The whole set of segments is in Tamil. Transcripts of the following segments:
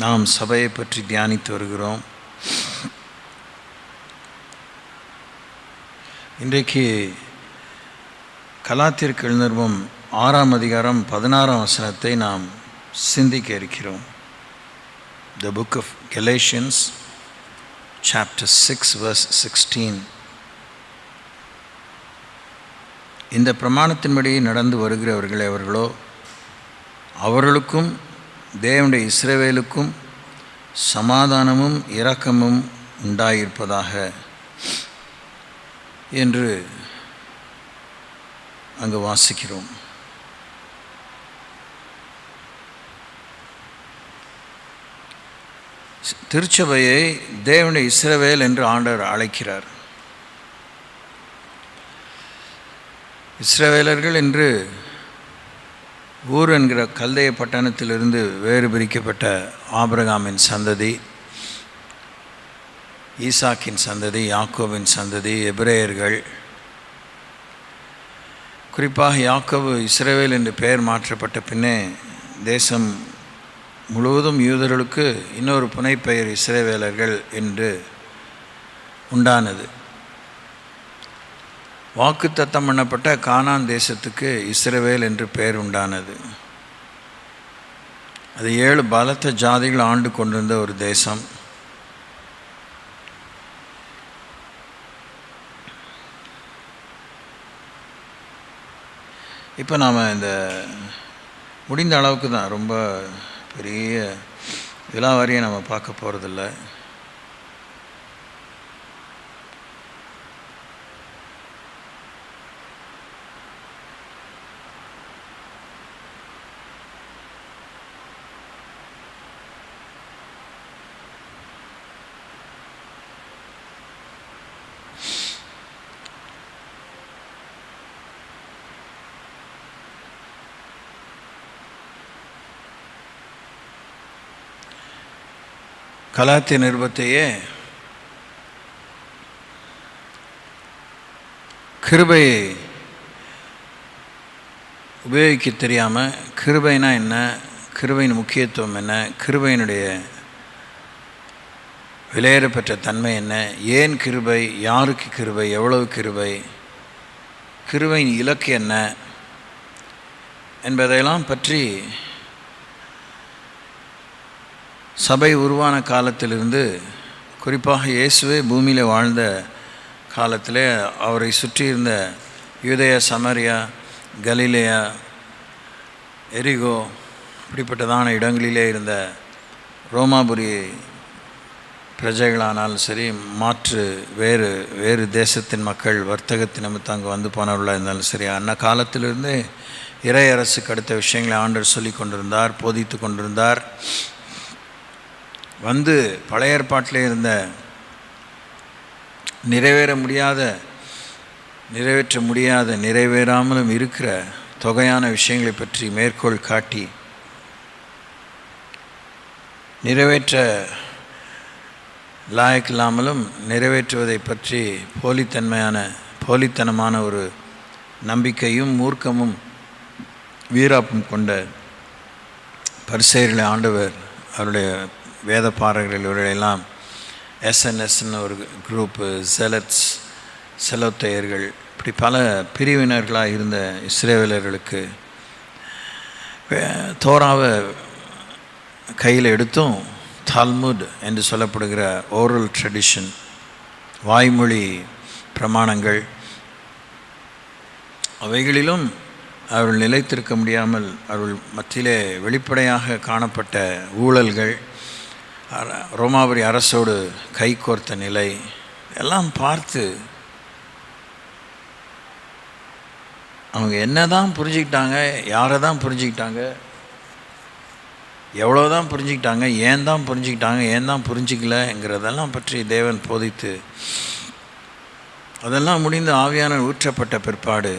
நாம் சபையை பற்றி தியானித்து வருகிறோம். இன்றைக்கு கலாத்தியருக்கு எழுதின 6ஆம் அதிகாரம் 16ஆம் வசனத்தை நாம் சிந்திக்க இருக்கிறோம். The book of Galatians chapter 6 verse 16. இந்த பிரமாணத்தின்படி நடந்து வருகிறவர்களே அவர்களோ அவர்களுக்கும் தேவனுடைய இஸ்ரவேலுக்கும் சமாதானமும் இரக்கமும் உண்டாயிருப்பதாக என்று அங்கு வாசிக்கிறோம். திருச்சபையை தேவனுடைய இஸ்ரவேல் என்று ஆண்டவர் அழைக்கிறார். இஸ்ரவேலர்கள் என்று ஊர் என்கிற கல்தேய பட்டணத்திலிருந்து வேறு பிரிக்கப்பட்ட ஆபிரகாமின் சந்ததி, ஈசாக்கின் சந்ததி, யாக்கோபின் சந்ததி, எபிரேயர்கள். குறிப்பாக யாக்கோபு இஸ்ரவேல் என்று பெயர் மாற்றப்பட்ட பின்னே தேசம் முழுவதும் யூதர்களுக்கு இன்னொரு புனைப்பெயர் இஸ்ரவேலர்கள் என்று உண்டானது. வாக்குத்தத்தம் பண்ணப்பட்ட கானான் தேசத்துக்கு இஸ்ரவேல் என்று பெயர் உண்டானது. அது 7 பலத்த ஜாதிகள் ஆண்டு கொண்டிருந்த ஒரு தேசம். இப்போ நாம் இந்த முடிந்த அளவுக்கு தான், ரொம்ப பெரிய விலாவாரியை நம்ம பார்க்க போகிறதில்ல. கலாத்திய நிருபத்தையே கிருபையை உபயோகிக்க தெரியாமல், கிருபைனா என்ன, கிருபையின் முக்கியத்துவம் என்ன, கிருபையினுடைய விலையேறப்பெற்ற தன்மை என்ன, ஏன் கிருபை, யாருக்கு கிருபை, எவ்வளவு கிருபை, கிருபையின் இலக்கு என்ன என்பதையெல்லாம் பற்றி சபை உருவான காலத்திலிருந்து, குறிப்பாக இயேசுவே பூமியில் வாழ்ந்த காலத்தில் அவரை சுற்றி இருந்த யூதேயா, சமரியா, கலிலேயா, எரிகோ இப்படிப்பட்டதான இடங்களிலே இருந்த ரோமாபுரி பிரஜைகளானாலும் சரி, மாற்று வேறு தேசத்தின் மக்கள் வர்த்தகத்தின் நிமித்தம் அங்கே வந்து போனவர்களாக இருந்தாலும் சரி, அன்ன காலத்திலிருந்து இறை அரசுக்கு அடுத்த விஷயங்களை ஆண்டவர் சொல்லி கொண்டிருந்தார், போதித்து கொண்டிருந்தார். வந்து பழைய ஏற்பாட்டிலே இருந்த நிறைவேற்ற முடியாத நிறைவேறாமலும் இருக்கிற தொகையான விஷயங்களை பற்றி மேற்கோள் காட்டி, நிறைவேற்ற லாயக்கில்லாமலும் நிறைவேற்றுவதை பற்றி போலித்தனமான ஒரு நம்பிக்கையும் மூர்க்கமும் வீராப்பும் கொண்ட பரிசேயர்களை ஆண்டவர் அவருடைய வேத பாரகர்கள் இவர்களெல்லாம் எஸ்என்எஸ்ன்னு ஒரு குரூப்பு, செலோத்தையர்கள், இப்படி பல பிரிவினர்களாக இருந்த இஸ்ரவேலர்களுக்கு தோராவை கையில் எடுத்தும் தால்முட் என்று சொல்லப்படுகிற ஓரல் ட்ரெடிஷன், வாய்மொழி பிரமாணங்கள், அவைகளிலும் அவர்கள் நிலைத்திருக்க முடியாமல் அவர்கள் மத்தியிலே வெளிப்படையாக காணப்பட்ட ஊழல்கள், ரோமாபுரி அரசோடு கைகோர்த்த நிலை எல்லாம் பார்த்து அவங்க என்ன தான் புரிஞ்சுக்கிட்டாங்க, யாரை தான் புரிஞ்சுக்கிட்டாங்க, எவ்வளோ தான் புரிஞ்சுக்கிட்டாங்க, ஏன் தான் புரிஞ்சுக்கிட்டாங்க, ஏன் தான் புரிஞ்சிக்கலங்கிறதெல்லாம் பற்றி தேவன் போதித்து, அதெல்லாம் முடிந்து ஆவியானவர் ஊற்றப்பட்ட பிற்பாடு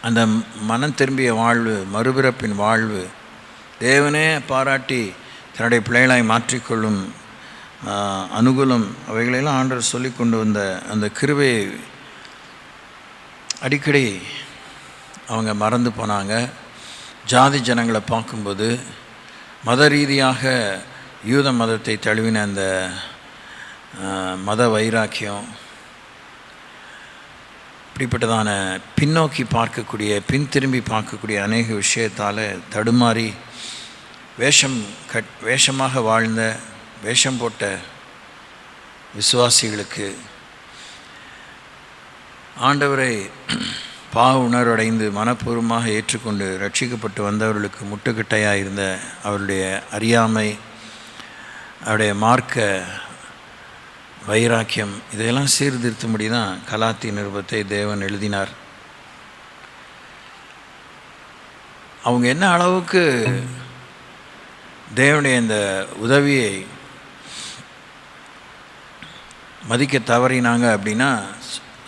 அந்த மனம் திரும்பிய வாழ்வு, மறுபிறப்பின் வாழ்வு, தேவனே பாராட்டி தன்னுடைய பிள்ளைகளாய் மாற்றிக்கொள்ளும் அனுகூலம், அவைகளெல்லாம் ஆண்டவர் சொல்லி கொண்டு வந்த அந்த கிருபையை அடிக்கடி அவங்க மறந்து போனாங்க. ஜாதி ஜனங்களை பார்க்கும்போது மத ரீதியாக யூத மதத்தை தழுவின அந்த மத வைராக்கியம், இப்படிப்பட்டதான பின்னோக்கி பார்க்கக்கூடிய, பின்திரும்பி பார்க்கக்கூடிய அநேக விஷயத்தால் தடுமாறி வேஷமாக வாழ்ந்த, வேஷம் போட்ட விசுவாசிகளுக்கு ஆண்டவரை பாவ உணர்வடைந்து மனப்பூர்வமாக ஏற்றுக்கொண்டு ரட்சிக்கப்பட்டு வந்தவர்களுக்கு முட்டுக்கட்டையாக இருந்த அவருடைய அறியாமை, அவருடைய மார்க்க வைராக்கியம், இதையெல்லாம் சீர்திருத்தும்படி தான் கலாத்திய நிருபத்தை தேவன் எழுதினார். அவங்க என்ன அளவுக்கு தேவனுடைய இந்த உதவியை மதிக்க தவறினாங்க அப்படின்னா,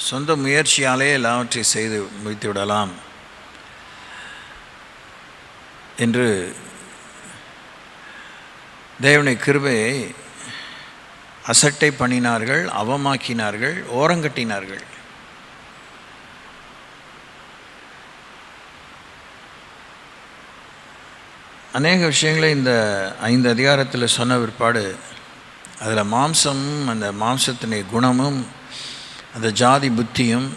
சொந்த முயற்சியாலே எல்லாவற்றையும் செய்து முடித்து விடலாம் என்று தேவனுடைய கிருபையை அசட்டை பண்ணினார்கள், அவமாக்கினார்கள், ஓரங்கட்டினார்கள். அநேக விஷயங்களை இந்த 5 அதிகாரத்தில் சொன்ன பிற்பாடு அதில் மாம்சமும் அந்த மாம்சத்தினுடைய குணமும் அந்த ஜாதி புத்தியும்,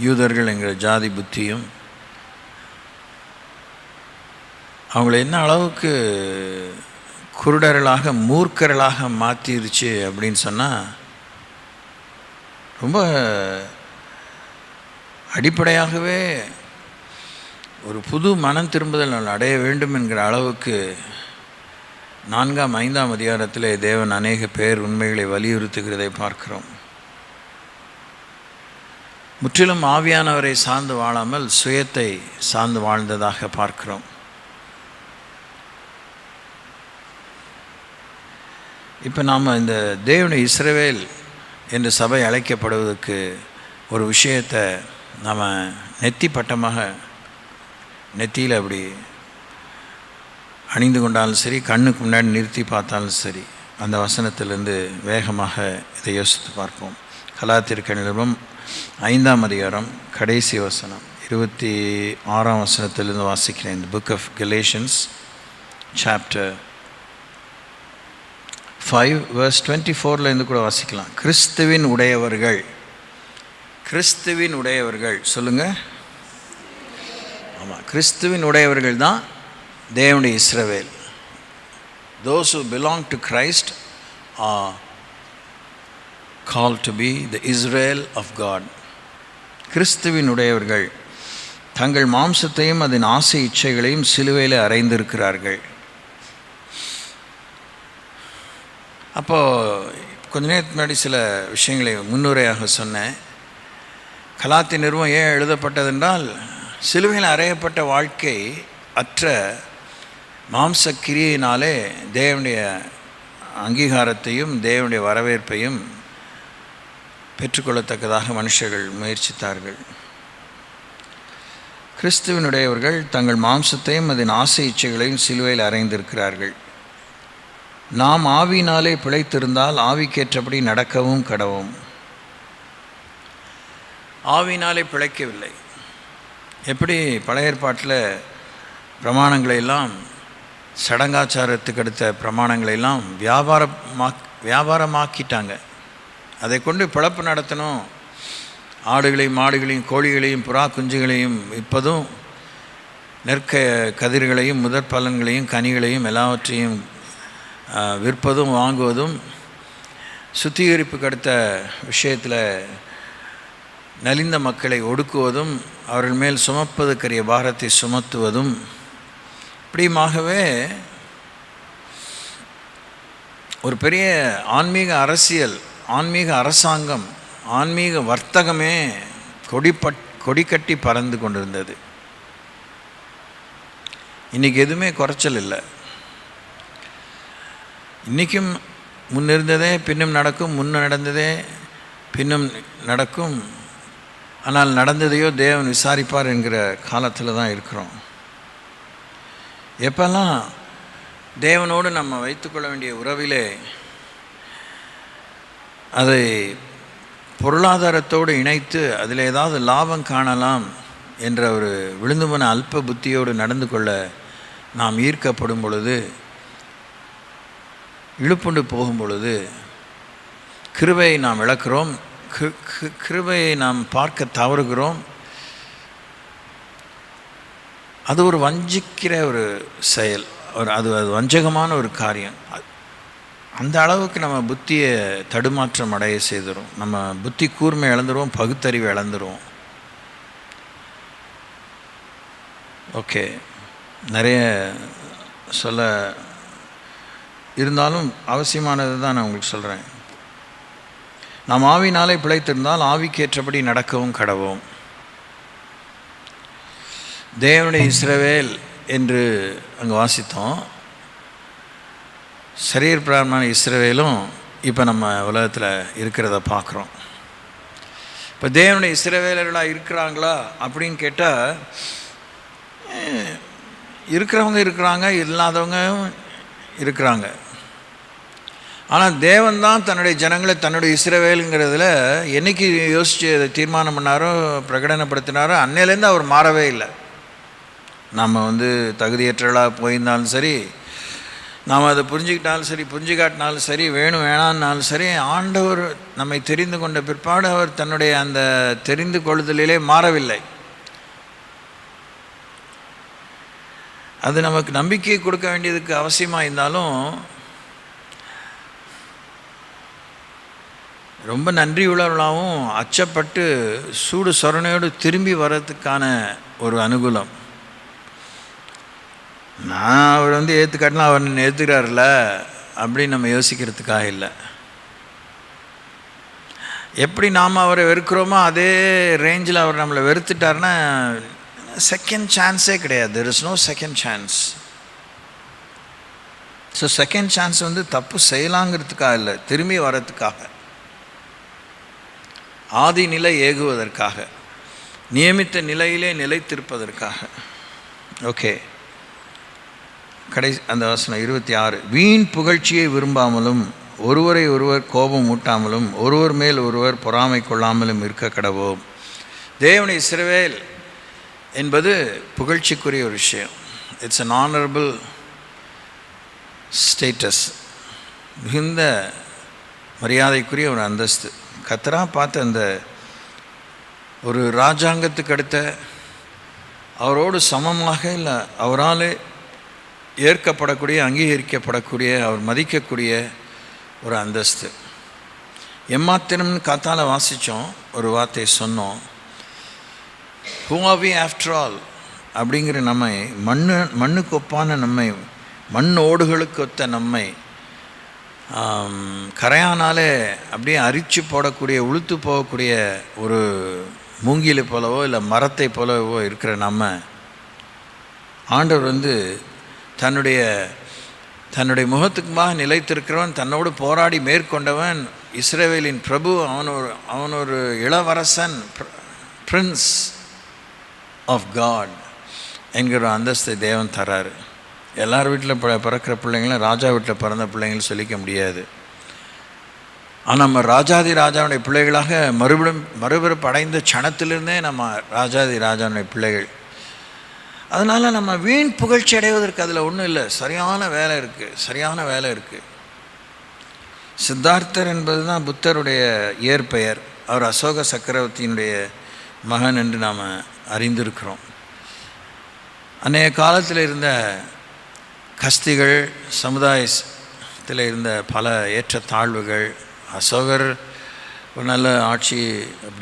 யூதர்கள் என்கிற ஜாதி புத்தியும் அவங்கள என்ன அளவுக்கு குருடர்களாக மூர்க்கர்களாக மாற்றிருச்சு அப்படின்னு சொன்னால், ரொம்ப அடிப்படையாகவே ஒரு புது மனம் திரும்புதல் அடைய வேண்டும் என்கிற அளவுக்கு 4ஆம் 5ஆம் அதிகாரத்தில் தேவன் அநேக பேர் உண்மைகளை வலியுறுத்துகிறதை பார்க்கிறோம். முற்றிலும் ஆவியானவரை சார்ந்து வாழாமல் சுயத்தை சார்ந்து வாழ்ந்ததாக பார்க்கிறோம். இப்போ நாம் இந்த தேவனுடைய இஸ்ரவேல் என்று சபை அழைக்கப்படுவதற்கு ஒரு விஷயத்தை நாம் நெத்தி பட்டமாக நெத்தியில் அப்படி அணிந்து கொண்டாலும் சரி, கண்ணுக்கு முன்னாடி நிறுத்தி பார்த்தாலும் சரி, அந்த வசனத்திலிருந்து வேகமாக இதை யோசித்து பார்ப்போம். கலாத்தியர் நிருபம் 5ஆம் அதிகாரம் கடைசி வசனம் 26ஆம் வசனத்திலிருந்து வாசிக்கிறேன். இந்த book of Galatians chapter 5 verse 24 கூட வாசிக்கலாம். கிறிஸ்துவின் உடையவர்கள், கிறிஸ்துவின் உடையவர்கள் சொல்லுங்கள். ஆமாம், கிறிஸ்துவின் உடையவர்கள் தான் தேவனுடைய இஸ்ரவேல். Those who belong to Christ are called to be the Israel of God. கிறிஸ்துவின் உடையவர்கள் தங்கள் மாம்சத்தையும் அதன் ஆசை இச்சைகளையும் சிலுவையில் அறைந்திருக்கிறார்கள். அப்போது கொஞ்ச நேரத்துக்கு முன்னாடி சில விஷயங்களை முன்னுரையாக சொன்னேன். கலாத்திய நிருபம் ஏன் எழுதப்பட்டதென்றால், சிலுவையில் அறையப்பட்ட வாழ்க்கை அற்ற மாம்ச கிரியினாலே தேவனுடைய அங்கீகாரத்தையும் தேவனுடைய வரவேற்பையும் பெற்றுக்கொள்ளத்தக்கதாக மனுஷர்கள் முயற்சித்தார்கள். கிறிஸ்துவனுடையவர்கள் தங்கள் மாம்சத்தையும் அதன் ஆசை இச்சைகளையும் சிலுவையில் அறைந்திருக்கிறார்கள். நாம் ஆவியினாலே பிழைத்திருந்தால் ஆவிக்கேற்றபடி நடக்கவும் கடவும். ஆவியினாலே பிழைக்கவில்லை. எப்படி பழைய ஏற்பாட்டில் பிரமாணங்களையெல்லாம், சடங்காச்சாரத்துக்கு அடுத்த பிரமாணங்களையெல்லாம் வியாபாரமாக்கிட்டாங்க. அதை கொண்டு பிழப்பு நடத்தணும். ஆடுகளையும் மாடுகளையும் கோழிகளையும் புறா குஞ்சுகளையும் இப்போதும் கதிர்களையும் முதற் பலன்களையும் கனிகளையும் எல்லாவற்றையும் விற்பதும் வாங்குவதும், சுத்திகரிப்புக்கு அடுத்த விஷயத்தில் நலிந்த மக்களை ஒடுக்குவதும், அவர்கள் மேல் சுமப்பதற்கரிய பாரத்தை சுமத்துவதும், இப்படியுமாகவே ஒரு பெரிய ஆன்மீக அரசியல், ஆன்மீக அரசாங்கம், ஆன்மீக வர்த்தகமே கொடிக்கட்டி பறந்து கொண்டிருந்தது. இன்றைக்கி எதுவுமே குறைச்சல் இல்லை. இன்றைக்கும் முன்னிருந்ததே பின்னும் நடக்கும், முன்ன நடந்ததே பின்னும் நடக்கும். ஆனால் நடந்ததையோ தேவன் விசாரிப்பார் என்கிற காலத்தில் தான் இருக்கிறோம். எப்பெல்லாம் தேவனோடு நம்ம வைத்துக்கொள்ள வேண்டிய உறவிலே அதை பொருளாதாரத்தோடு இணைத்து அதில் ஏதாவது லாபம் காணலாம் என்ற ஒரு விழுந்துமன அல்ப புத்தியோடு நடந்து கொள்ள நாம் ஈர்க்கப்படும் பொழுது இழுப்புண்டு போகும் பொழுது கிருபையை நாம் இழக்கிறோம், கிருபையை நாம் பார்க்க தவறுகிறோம். அது ஒரு வஞ்சிக்கிற ஒரு செயல், அது வஞ்சகமான ஒரு காரியம். அந்த அளவுக்கு நம்ம புத்தியை தடுமாற்றம் அடைய செய்துடும். நம்ம புத்தி கூர்மை இழந்துருவோம், பகுத்தறிவை இழந்துருவோம். ஓகே, நிறைய சொல்ல இருந்தாலும் அவசியமானது தான் நான் உங்களுக்கு சொல்கிறேன். நாம் ஆவினாலே பிழைத்திருந்தால் ஆவிக்கேற்றபடி நடக்கவும் கடவோம். தேவனுடைய இஸ்ரவேல் என்று அங்கே வாசித்தோம். சரீரப்பிரகாரமான இஸ்ரவேலும் இப்போ நம்ம உலகத்தில் இருக்கிறத பார்க்குறோம். இப்போ தேவனுடைய இஸ்ரவேலர்களாக இருக்கிறாங்களா அப்படின்னு கேட்டால், இருக்கிறவங்க இருக்கிறாங்க, இல்லாதவங்க இருக்கிறாங்க. ஆனால் தேவன்தான் தன்னுடைய ஜனங்களை தன்னுடைய இஸ்ரவேலுங்கிறதுல என்றைக்கு யோசித்து அதை தீர்மானம் பண்ணாரோ, பிரகடனப்படுத்தினாரோ, அன்னையிலேருந்து அவர் மாறவே இல்லை. நம்ம தகுதியற்றவர்களாக போயிருந்தாலும் சரி, நாம் அதை புரிஞ்சுக்கிட்டாலும் சரி, புரிஞ்சுக்காட்டினாலும் சரி, வேணும் வேணான்னாலும் சரி, ஆண்டவர் நம்மை தெரிந்து கொண்ட பிற்பாடு அவர் தன்னுடைய அந்த தெரிந்து கொள்ளுதலிலே மாறவில்லை. அது நமக்கு நம்பிக்கையை கொடுக்க வேண்டியதுக்கு அவசியமாக இருந்தாலும் ரொம்ப நன்றி உள்ளவர்களாகவும் அச்சப்பட்டு சூடு சொரணையோடு திரும்பி வர்றதுக்கான ஒரு அனுகூலம். நான் அவர் ஏற்றுக்காட்டினா அவர் ஏற்றுக்கிறார்ல அப்படின்னு நம்ம யோசிக்கிறதுக்காக இல்லை. எப்படி நாம் அவரை வெறுக்கிறோமோ அதே ரேஞ்சில் அவர் நம்மளை வெறுத்துட்டார்னா செகண்ட் சான்ஸே கிடையாது. There is no second chance. So second chance தப்பு செய்யலாங்கிறதுக்காக இல்லை, திரும்பி வர்றதுக்காக, ஆதி நிலை ஏகுவதற்காக, நியமித்த நிலையிலே நிலைத்திருப்பதற்காக. ஓகே, அந்த வசனம் 26, வீண் புகழ்ச்சியை விரும்பாமலும் ஒருவரை ஒருவர் கோபம் ஊட்டாமலும் ஒருவர் மேல் ஒருவர் பொறாமை கொள்ளாமலும் இருக்க கடவோம். தேவனுடைய இஸ்ரவேல் என்பது புகழ்ச்சிக்குரிய ஒரு விஷயம். இட்ஸ் அன் ஆனரபிள் ஸ்டேட்டஸ், மிகுந்த மரியாதைக்குரிய ஒரு அந்தஸ்து. கர்த்தரா பார்த்த அந்த ஒரு ராஜாங்கத்துக்கு அடுத்த, அவரோடு சமமாக இல்லை, அவரால் ஏற்கப்படக்கூடிய, அங்கீகரிக்கப்படக்கூடிய, அவர் மதிக்கக்கூடிய ஒரு அந்தஸ்து. எம்மாத்திரம்னு காத்தால வாசித்தோம், ஒரு வார்த்தையை சொன்னோம். Who are we after all அப்படிங்கிற நம்மை, மண்ணுக்கு ஒப்பான நம்மை, மண் ஓடுகளுக்கு ஒத்த நம்மை, கரையானாலே அப்படியே அரிச்சு போடக்கூடிய, உளுத்து போகக்கூடிய ஒரு மூங்கிலை போலவோ இல்லை மரத்தை போலவோ இருக்கிற நம்ம, ஆண்டவர் தன்னுடைய முகத்துக்குமாக நிலைத்திருக்கிறவன், தன்னோடு போராடி மேற்கொண்டவன், இஸ்ரவேலின் பிரபு, அவன் ஒரு இளவரசன், பிரின்ஸ் ஆஃப் காட் என்கிற அந்தஸ்தை தேவன் தராரு. எல்லார் வீட்டில் பிறக்கிற பிள்ளைங்களும் ராஜா வீட்டில் பிறந்த பிள்ளைங்களும் சொல்லிக்க முடியாது. ஆனால் நம்ம ராஜாதி ராஜாவுடைய பிள்ளைகளாக மறுபிறப்பு அடைந்த சனத்திலிருந்தே நம்ம ராஜாதி ராஜாவுடைய பிள்ளைகள். அதனால் நம்ம வீண் புகழ்ச்சி அடைவதற்கு அதில் ஒன்றும் இல்லை. சரியான வேலை இருக்குது. சித்தார்த்தர் என்பது தான் புத்தருடைய இயற்பெயர். அவர் அசோக சக்கரவர்த்தியினுடைய மகன் என்று நாம் அறிந்திருக்கிறோம். அன்றைய காலத்தில் இருந்த கஸ்திகள், சமுதாயத்தில் இருந்த பல ஏற்றத்தாழ்வுகள், அசோகர் ஒரு நல்ல ஆட்சி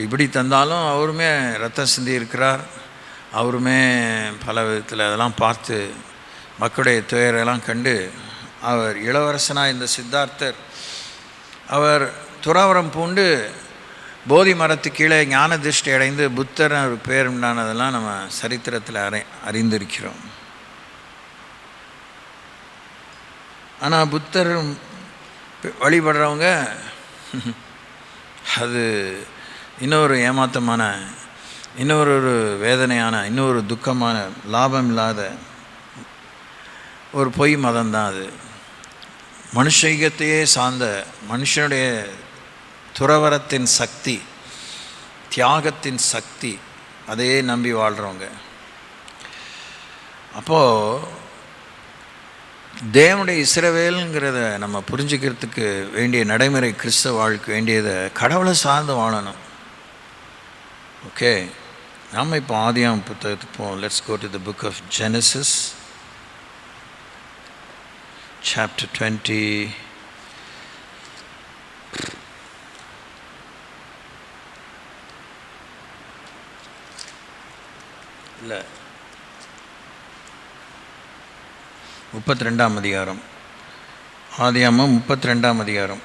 இப்படி தந்தாலும் அவருமே ரத்தம் சிந்தி இருக்கிறார். அவருமே பல விதத்தில் அதெல்லாம் பார்த்து மக்களுடைய துயரெல்லாம் கண்டு அவர் இளவரசனாக இந்த சித்தார்த்தர், அவர் துறவரம் பூண்டு போதி மரத்து கீழே ஞான திருஷ்டி அடைந்து புத்தர் ஒரு பேர் உண்டானதெல்லாம் நம்ம சரித்திரத்தில் அறிந்திருக்கிறோம். ஆனால் புத்தர் வழிபடுறவங்க அது இன்னொரு ஏமாற்றமான, இன்னொரு வேதனையான, இன்னொரு துக்கமான, லாபம் இல்லாத ஒரு பொய் மதம்தான் அது. மனுஷத்தையே சார்ந்த மனுஷனுடைய துறவரத்தின் சக்தி, தியாகத்தின் சக்தி, அதையே நம்பி வாழ்கிறவங்க. அப்போது தேவனுடைய இஸ்ரவேலுங்கிறத நம்ம புரிஞ்சுக்கிறதுக்கு வேண்டிய நடைமுறை கிறிஸ்தவ வாழ்க்கை வேண்டியதை கடவுளை சார்ந்து வாழணும். ஓகே, நாம் இப்போ ஆதியாகமம் புத்தகத்துக்கு போவோம். Let's go to the book of Genesis chapter 20. இல்லை 32ஆம் அதிகாரம். ஆதியாகமம் 32ஆம் அதிகாரம்.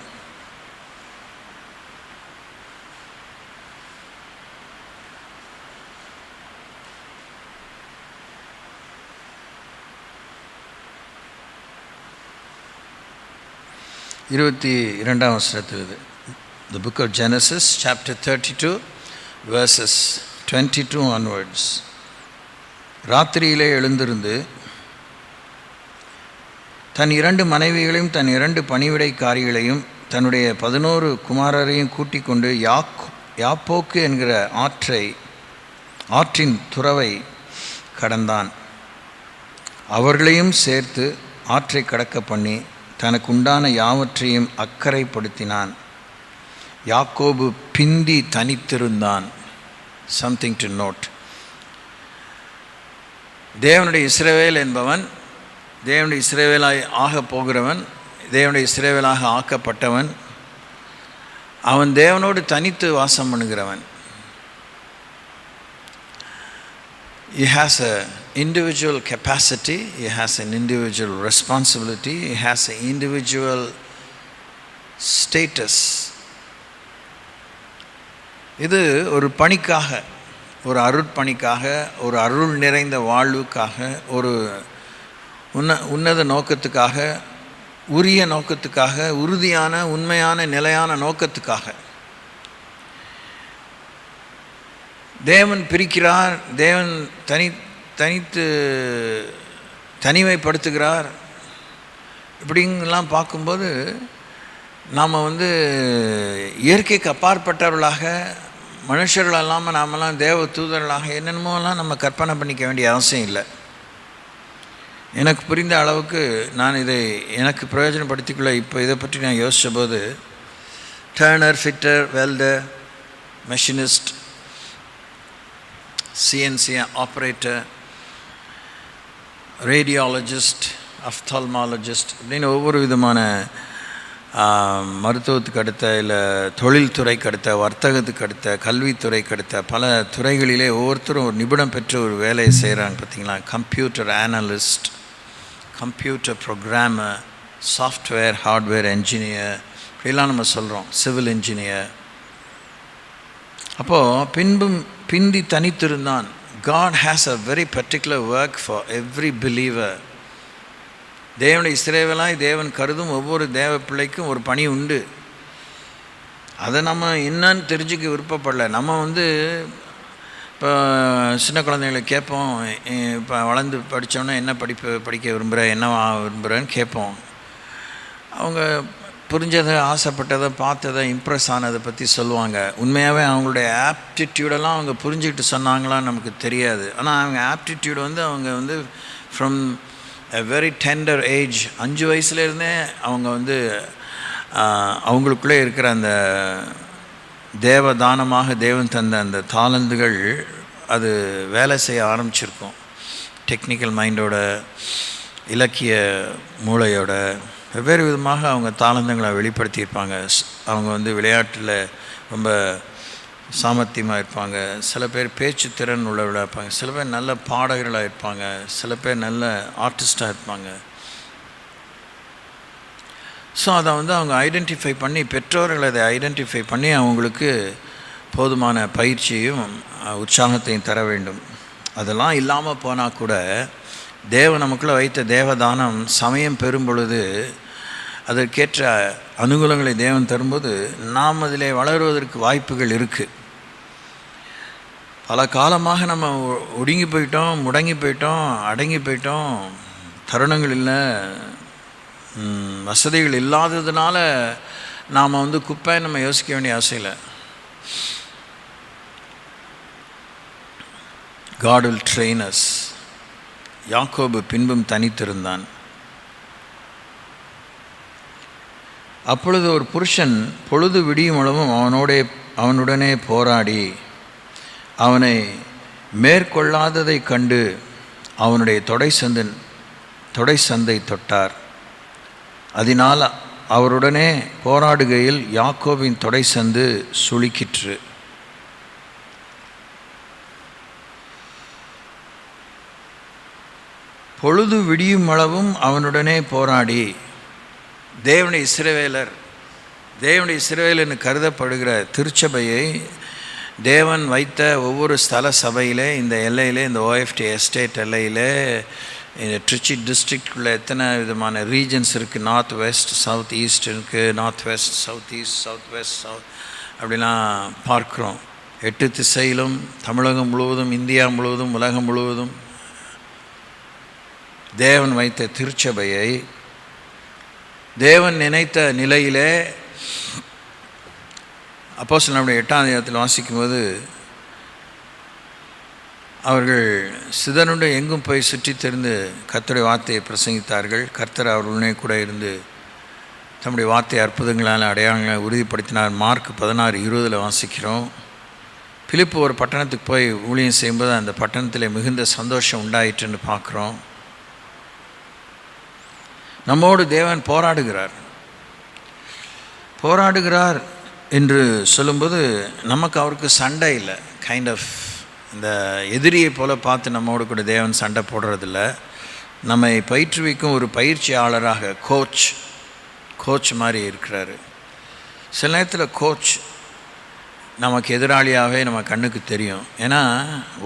இருபத்தி 2ஆம் வசனத்தில் இது. The book of Genesis chapter 32 verses 22 onwards. ராத்திரியிலே எழுந்திருந்து தன் 2 மனைவிகளையும் தன் 2 பணிவிடைக்காரிகளையும் தன்னுடைய 11 குமாரரையும் கூட்டிக் கொண்டு யாப்போக்கு என்கிற ஆற்றின் துறவை கடந்தான். அவர்களையும் சேர்த்து ஆற்றை கடக்க பண்ணி தனக்கு உண்டான யாவற்றையும் அக்கறைப்படுத்தினான். யாக்கோபு பிந்தி தனித்திருந்தான். Something to note. தேவனுடைய இஸ்ரவேல் என்பவன் தேவனுடைய இஸ்ரவேலாய் ஆக போகிறவன், தேவனுடைய இஸ்ரவேலாக ஆக்கப்பட்டவன், அவன் தேவனோடு தனித்து வாசம் பண்ணுகிறவன். He has an individual capacity, he has an individual responsibility, he has an individual status. இது ஒரு பணிக்காக, ஒரு அருட்பணிக்காக, ஒரு அருள் நிறைந்த வாழ்வுக்காக, ஒரு உன்னத நோக்கத்துக்காக, உரிய நோக்கத்துக்காக, உறுதியான உண்மையான நிலையான நோக்கத்துக்காக. தேவன் பிரிக்கிறார், தேவன் தனித்து தனிமைப்படுத்துகிறார். இப்படிங்கெல்லாம் பார்க்கும்போது நாம் இயற்கைக்கு அப்பாற்பட்டவர்களாக, மனுஷர்கள் இல்லாமல் நாமெல்லாம் தேவ தூதர்களாக என்னென்னமோலாம் நம்ம கற்பனை பண்ணிக்க வேண்டிய அவசியம் இல்லை. எனக்கு புரிந்த அளவுக்கு நான் இதை எனக்கு பிரயோஜனப்படுத்திக்குள்ள இப்போ இதை பற்றி நான் யோசித்த போது, turner, fitter, welder, machinist, CNC operator, radiologist, ophthalmologist அப்படின்னு ஒவ்வொரு விதமான மருத்துவத்துக்கு அடுத்த, இல்லை தொழில்துறைக்கு அடுத்த, வர்த்தகத்துக்கு அடுத்த, கல்வித்துறைக்கு அடுத்த பல துறைகளிலே ஒவ்வொருத்தரும் ஒரு நிபுணம் பெற்ற ஒரு வேலையை செய்கிறாங்க. பார்த்திங்களா? Computer analyst, computer programmer, software hardware engineer, இப்படிலாம் நம்ம சொல்கிறோம், சிவில் இன்ஜினியர். அப்போது பிந்தி தனித்திருந்தான். God has a very particular work for every believer. தேவனுடைய இஸ்ரவேலாய் தேவன் கருதும் ஒவ்வொரு தேவ பிள்ளைக்கும் ஒரு பணி உண்டு. அதை நம்ம என்னன்னு தெரிஞ்சுக்க விருப்பப்படல. நம்ம இப்போ சின்ன குழந்தைங்களை கேட்போம், இப்போ வளர்ந்து படித்தோன்னா என்ன படிக்க விரும்புகிற, என்ன விரும்புகிறேன்னு கேட்போம். அவங்க புரிஞ்சதை, ஆசைப்பட்டதை, பார்த்ததை, இம்ப்ரெஸ் ஆனதை பற்றி சொல்லுவாங்க. உண்மையாகவே அவங்களுடைய ஆப்டிடியூடெல்லாம் அவங்க புரிஞ்சுக்கிட்டு சொன்னாங்களான்னு நமக்கு தெரியாது. ஆனால் அவங்க ஆப்டிடியூட் அவங்க from a very tender age, 5 வயசுலேருந்தே அவங்க அவங்களுக்குள்ளே இருக்கிற அந்த தேவதானமாக தேவன் தந்த அந்த தாளந்துகள் அது வேலை செய்ய ஆரம்பிச்சிருக்கும். டெக்னிக்கல் மைண்டோட, இலக்கிய மூளையோட வெவ்வேறு விதமாக அவங்க தாளந்தங்களை வெளிப்படுத்தியிருப்பாங்க. அவங்க விளையாட்டில் ரொம்ப சாமர்த்தியமாக இருப்பாங்க. சில பேர் பேச்சு திறன் உள்ளவர்களாக இருப்பாங்க. சில பேர் நல்ல பாடகர்களாக இருப்பாங்க. சில பேர் நல்ல ஆர்டிஸ்டாக இருப்பாங்க. ஸோ அதை அவங்க ஐடென்டிஃபை பண்ணி, பெற்றோர்கள் அதை ஐடென்டிஃபை பண்ணி அவங்களுக்கு போதுமான பயிற்சியும் உற்சாகத்தையும் தர வேண்டும். அதெல்லாம் இல்லாமல் போனால் கூட தேவன் நமக்குள்ளே வைத்த தேவதானம் சமயம் பெறும் பொழுது அதற்கேற்ற அனுகூலங்களை தேவன் தரும்போது நாம் அதில் வளருவதற்கு வாய்ப்புகள் இருக்குது. பல காலமாக நம்ம ஒடுங்கி போயிட்டோம், முடங்கி போயிட்டோம், அடங்கி போயிட்டோம். தருணங்கள் இல்லை, வசதிகள் இல்லாததுனால நாம் குப்பை நம்ம யோசிக்க வேண்டிய அவசியம். God will train us. யாக்கோபு பின்பும் தனித்திருந்தான். அப்பொழுது ஒரு புருஷன் பொழுது விடியும் அளவும் அவனுடனே போராடி அவனை மேற்கொள்ளாததை கண்டு அவனுடைய தொடை சந்தை தொட்டார். அதனால் அவருடனே போராடுகையில் யாக்கோபின் தொடை சந்து சுளுக்கிற்று. பொழுது விடியும் அளவும் அவனுடனே போராடி தேவனுடைய இஸ்ரவேலன்னு கருதப்படுகிற திருச்சபையை தேவன் வைத்த ஒவ்வொரு ஸ்தல சபையிலே, இந்த எல்லையிலே, இந்த ஓஎஃப்டி எஸ்டேட் எல்லையிலே, இந்த ட்ரிச்சி டிஸ்ட்ரிக்டுக்குள்ளே எத்தனை விதமான ரீஜன்ஸ் இருக்குது, நார்த் வெஸ்ட் சவுத் ஈஸ்ட் இருக்குது, north west south east south west south அப்படிலாம் பார்க்குறோம். 8 திசையிலும், தமிழகம் முழுவதும், இந்தியா முழுவதும், உலகம் முழுவதும் தேவன் வைத்த திருச்சபையை தேவன் நினைத்த நிலையிலே அப்போஸ்தலர்களுடைய 8ஆம் அதிகாரத்தில் வாசிக்கும்போது அவர்கள் சிதறுண்டு எங்கும் போய் சுற்றி தெரிந்து கர்த்தருடைய வார்த்தையை பிரசங்கித்தார்கள். கர்த்தர் அவர்களுடனே கூட இருந்து தம்முடைய வார்த்தை அற்புதங்களால் அடையாளங்களை உறுதிப்படுத்தினார். மார்க் 16:20 வாசிக்கிறோம். பிலிப்பு ஒரு பட்டணத்துக்கு போய் ஊழியம் செய்யும்போது அந்த பட்டணத்தில் மிகுந்த சந்தோஷம் உண்டாயிற்றுன்னு பார்க்குறோம். நம்மோடு தேவன் போராடுகிறார் என்று சொல்லும்போது நமக்கு அவருக்கு சண்டை இல்லை. கைண்ட் ஆஃப் இந்த எதிரியை போல் பார்த்து நம்மோடு கூட தேவன் சண்டை போடுறதில்ல. நம்மை பயிற்றுவிக்கும் ஒரு பயிற்சியாளராக கோச் மாதிரி இருக்கிறாரு. சில நேரத்தில் கோச் நமக்கு எதிராளியாகவே நம்ம கண்ணுக்கு தெரியும். ஏன்னா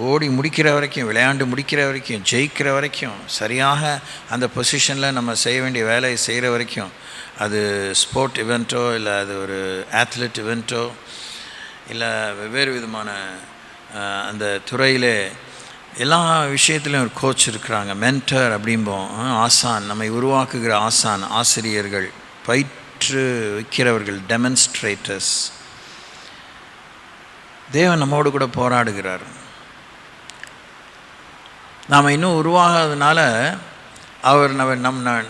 ஓடி முடிக்கிற வரைக்கும், விளையாண்டு முடிக்கிற வரைக்கும், ஜெயிக்கிற வரைக்கும், சரியாக அந்த பொசிஷனில் நம்ம செய்ய வேண்டிய வேலையை செய்கிற வரைக்கும், அது ஸ்போர்ட் இவெண்ட்டோ இல்லை அது ஒரு ஆத்லெட் இவெண்ட்டோ இல்லை வெவ்வேறு விதமான அந்த துறையிலே எல்லா விஷயத்துலையும் ஒரு கோச் இருக்கிறாங்க. மென்டர் அப்படிம்போம். ஆசான், நம்மை உருவாக்குகிற ஆசான், ஆசிரியர்கள், பயிற்று வைக்கிறவர்கள், டெமன்ஸ்ட்ரேட்டர்ஸ். தேவன் நம்மோடு கூட போராடுகிறார். நாம் இன்னும் உருவாகாததுனால அவர்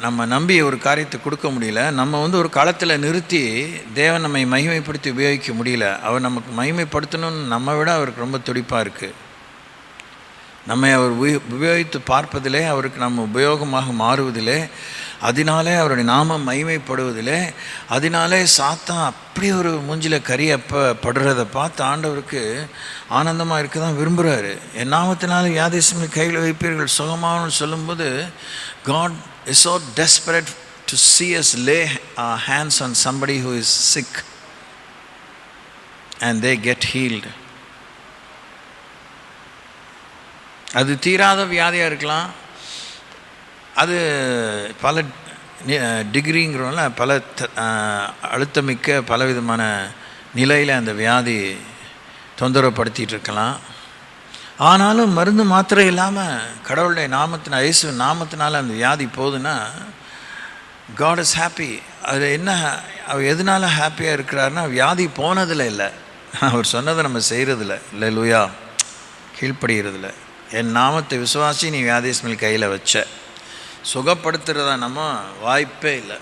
நம்ம நம்பி ஒரு காரியத்தை கொடுக்க முடியல. நம்ம ஒரு காலத்தில் நிறுத்தி தேவன் நம்மை மகிமைப்படுத்தி உபயோகிக்க முடியல. அவர் நமக்கு மகிமைப்படுத்தணும்னு நம்ம விட அவருக்கு ரொம்ப துடிப்பாக இருக்குது. நம்மை அவர் உபயோகித்து பார்ப்பதிலே, அவருக்கு நம்ம உபயோகமாக மாறுவதிலே, அதனாலே அவருடைய நாமம் மகிமைப்படுவதிலே, அதனாலே சாத்தான் அப்படி ஒரு மூஞ்சில் கறி படுறதை பார்த்து ஆண்டவருக்கு ஆனந்தமாக இருக்க தான் விரும்புகிறாரு. என் நாமத்தினால வியாதியை கையில் வைப்பீர்கள் சுகமாகனு சொல்லும்போது God is so desperate to see us lay our hands on somebody who is sick and they get healed. அது தீராத வியாதியாக இருக்கலாம், அது பல டிகிரிங்கிறோம்ல, பல அழுத்தமிக்க பலவிதமான நிலையில் அந்த வியாதி தொந்தரவுப்படுத்திகிட்டு இருக்கலாம். ஆனாலும் மருந்து மாத்திரை இல்லாமல் கடவுளுடைய நாமத்தினால், இயேசு நாமத்தினால் அந்த வியாதி போகுதுன்னா God is happy. அது என்ன, அவர் எதனால ஹாப்பியாக இருக்கிறாருன்னா வியாதி போனதில் இல்லை, அவர் சொன்னதை நம்ம செய்கிறதில்ல, இல்லை லூயா கீழ்ப்படுகிறதில்ல. என் நாமத்தை விசுவாசி நீ வியாதிஸ்மல் கையில் வச்ச சுகப்படுத்துகிறதா நம்ம வாய்ப்பே இல்லை,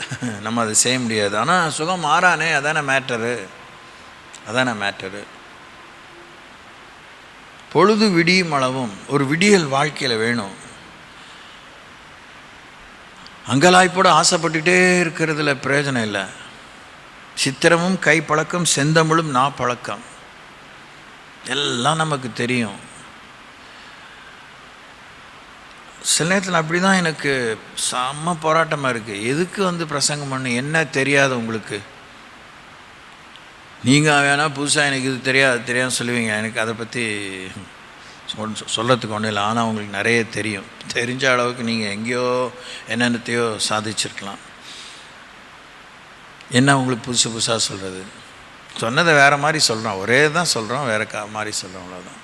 நம்ம அதை செய்ய முடியாது. ஆனால் சுகம் மாறானே, அதான மேட்டரு. பொழுது விடியும் அளவும் ஒரு விடியல் வாழ்க்கையில் வேணும். அங்கலாய்ப்போடு ஆசைப்பட்டுகிட்டே இருக்கிறதுல பிரயோஜனம் இல்லை. சித்திரமும் கை பழக்கம், செந்தமிழும் பழக்கம் எல்லாம் நமக்கு தெரியும். சில நேரத்தில் அப்படி தான் எனக்கு செம்ம போராட்டமாக இருக்குது. எதுக்கு பிரசங்கம் பண்ணு, என்ன தெரியாது உங்களுக்கு? நீங்கள் வேணால் புதுசாக எனக்கு இது தெரியாது சொல்லுவீங்க. எனக்கு அதை பற்றி சொல்கிறதுக்கு ஒன்றும் இல்லை. ஆனால் உங்களுக்கு நிறைய தெரியும். தெரிஞ்ச அளவுக்கு நீங்கள் எங்கேயோ என்னென்னத்தையோ சாதிச்சிருக்கலாம். என்ன உங்களுக்கு புதுசாக சொல்கிறது? சொன்னதை வேறு மாதிரி சொல்கிறோம், ஒரே தான் சொல்கிறோம், வேறு மாதிரி சொல்கிறோம், அவ்வளோதான்.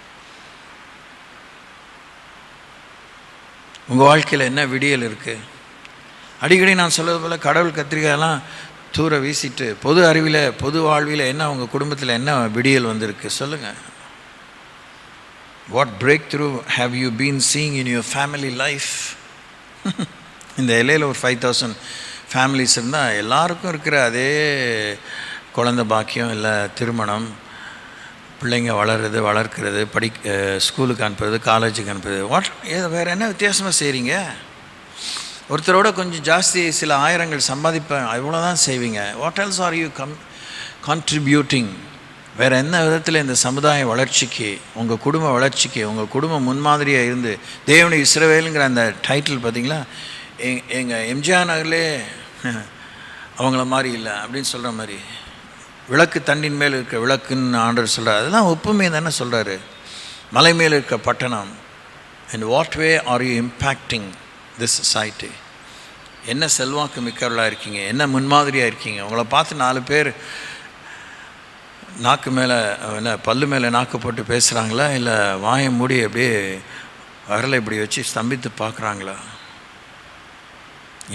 உங்கள் வாழ்க்கையில் என்ன விடியல் இருக்குது? அடிக்கடி நான் சொல்வது போல் கடவுள் கத்திரிக்காயெல்லாம் தூர வீசிட்டு பொது அறிவில், பொது வாழ்வில் என்ன உங்கள் குடும்பத்தில் என்ன விடியல் வந்திருக்கு சொல்லுங்கள். What break through have you been seeing in your family life? இந்த எல்லையில் ஒரு 5000 ஃபேமிலிஸ் இருந்தால் எல்லாருக்கும் இருக்கிற அதே குழந்தை பாக்கியம், இல்லை திருமணம், பிள்ளைங்க வளர்க்குறது, ஸ்கூலுக்கு அனுப்புறது, காலேஜுக்கு அனுப்புறது, வேறு என்ன வித்தியாசமாக செய்கிறீங்க? ஒருத்தரோட கொஞ்சம் ஜாஸ்தி சில ஆயிரங்கள் சம்பாதிப்பேன், இவ்வளோ தான் செய்வீங்க. What else are you contributing? வேறு என்ன விதத்தில் இந்த சமுதாய வளர்ச்சிக்கு, உங்கள் குடும்ப வளர்ச்சிக்கு, உங்கள் குடும்பம் முன்மாதிரியாக இருந்து தேவனுடைய இஸ்ரவேலுங்கிற அந்த டைட்டில் பார்த்திங்களா? எங்கள் எம்ஜிஆர் நகர்லே அவங்கள மாதிரி இல்லை அப்படின்னு சொல்கிற மாதிரி, விளக்கு தண்டின் மேல் இருக்க விளக்குன்னு ஆண்டவர் சொல்கிறார். அதெல்லாம் ஒப்புமை தானே சொல்கிறாரு. மலை மேல் இருக்க பட்டணம். And what way are you impacting this society? என்ன செல்வாக்கு மிக்கவர்களாக இருக்கீங்க? என்ன முன்மாதிரியாக இருக்கீங்க? உங்களை பார்த்து 4 பேர் நாக்கு மேலே என்ன பல்லு மேலே நாக்கு போட்டு பேசுகிறாங்களா, இல்லை வாயை மூடி அப்படியே வரலை இப்படி வச்சு ஸ்தம்பித்து பார்க்குறாங்களா?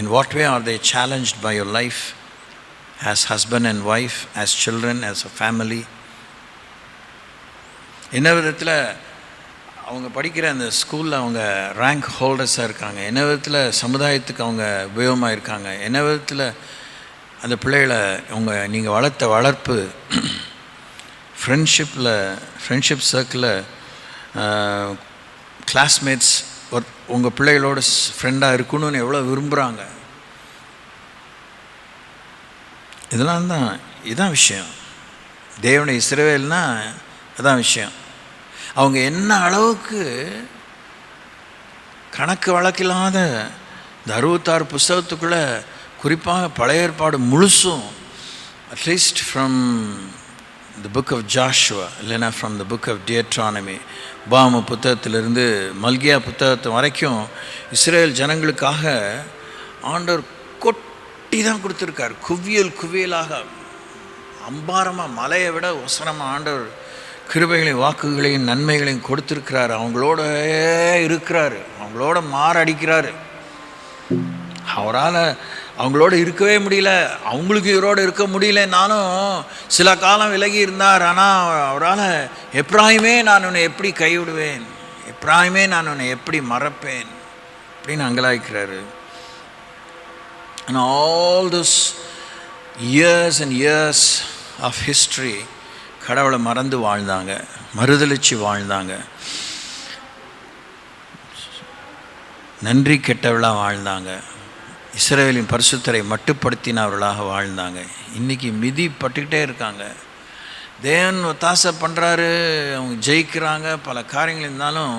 In what way are they challenged by your life as husband and wife, as children, as a family? என்ன விதத்தில் அவங்க படிக்கிற அந்த ஸ்கூலில் அவங்க ரேங்க் ஹோல்டர்ஸாக இருக்காங்க? என்ன விதத்தில் சமுதாயத்துக்கு அவங்க உபயோகமாக இருக்காங்க? என்ன விதத்தில் அந்த பிள்ளைகளை நீங்கள் வளர்த்த வளர்ப்பு, ஃப்ரெண்ட்ஷிப் சர்க்கிளில் கிளாஸ்மேட்ஸ் உங்கள் பிள்ளைகளோட ஃப்ரெண்டாக இருக்கணும்னு எவ்வளோ விரும்புகிறாங்க? இதுதான் விஷயம். தேவனுடைய இஸ்ரவேல்னால் இதுதான் விஷயம். அவங்க என்ன அளவுக்கு கணக்கு வழக்கில்லாத இந்த 66 புஸ்தகத்துக்குள்ளே, குறிப்பாக பழைய ஏற்பாடு முழுசும், at least from the book of Joshua, இல்லைன்னா from the book of Deuteronomy, உபாகம புத்தகத்திலிருந்து மல்கியா புத்தகத்து வரைக்கும் இஸ்ரேல் ஜனங்களுக்காக ஆண்டவர் கொட்டி தான் கொடுத்துருக்கார். குவியலாக அம்பாரமாக, மலையை விட ஒசரமாக ஆண்டவர் கிருபைகளையும் வாக்குகளையும் நன்மைகளையும் கொடுத்துருக்கிறார். அவங்களோட இருக்கிறாரு, அவங்களோட மாரடிக்கிறாரு. அவரால் அவங்களோட இருக்கவே முடியல, அவங்களுக்கு இவரோடு இருக்க முடியலனாலும் சில காலம் விலகி இருந்தார். ஆனால் அவரால் எப்ராயிமே நான் உன்னை எப்படி கைவிடுவேன், எப்ராயிமே நான் உன்னை எப்படி மறப்பேன் அப்படின்னு அங்கலாய்க்கிறாரு. And all those years and years of history கடவுளை மறந்து வாழ்ந்தாங்க, மறுதலிச்சு வாழ்ந்தாங்க, நன்றி கெட்டவளாக வாழ்ந்தாங்க, இஸ்ரவேலின் பரிசுத்தரை மட்டுப்படுத்தினவர்களாக வாழ்ந்தாங்க. இன்றைக்கி மிதி பட்டுக்கிட்டே இருக்காங்க. தேவன் ஒத்தாசை பண்ணுறாரு, அவங்க ஜெயிக்கிறாங்க, பல காரியங்கள் இருந்தாலும்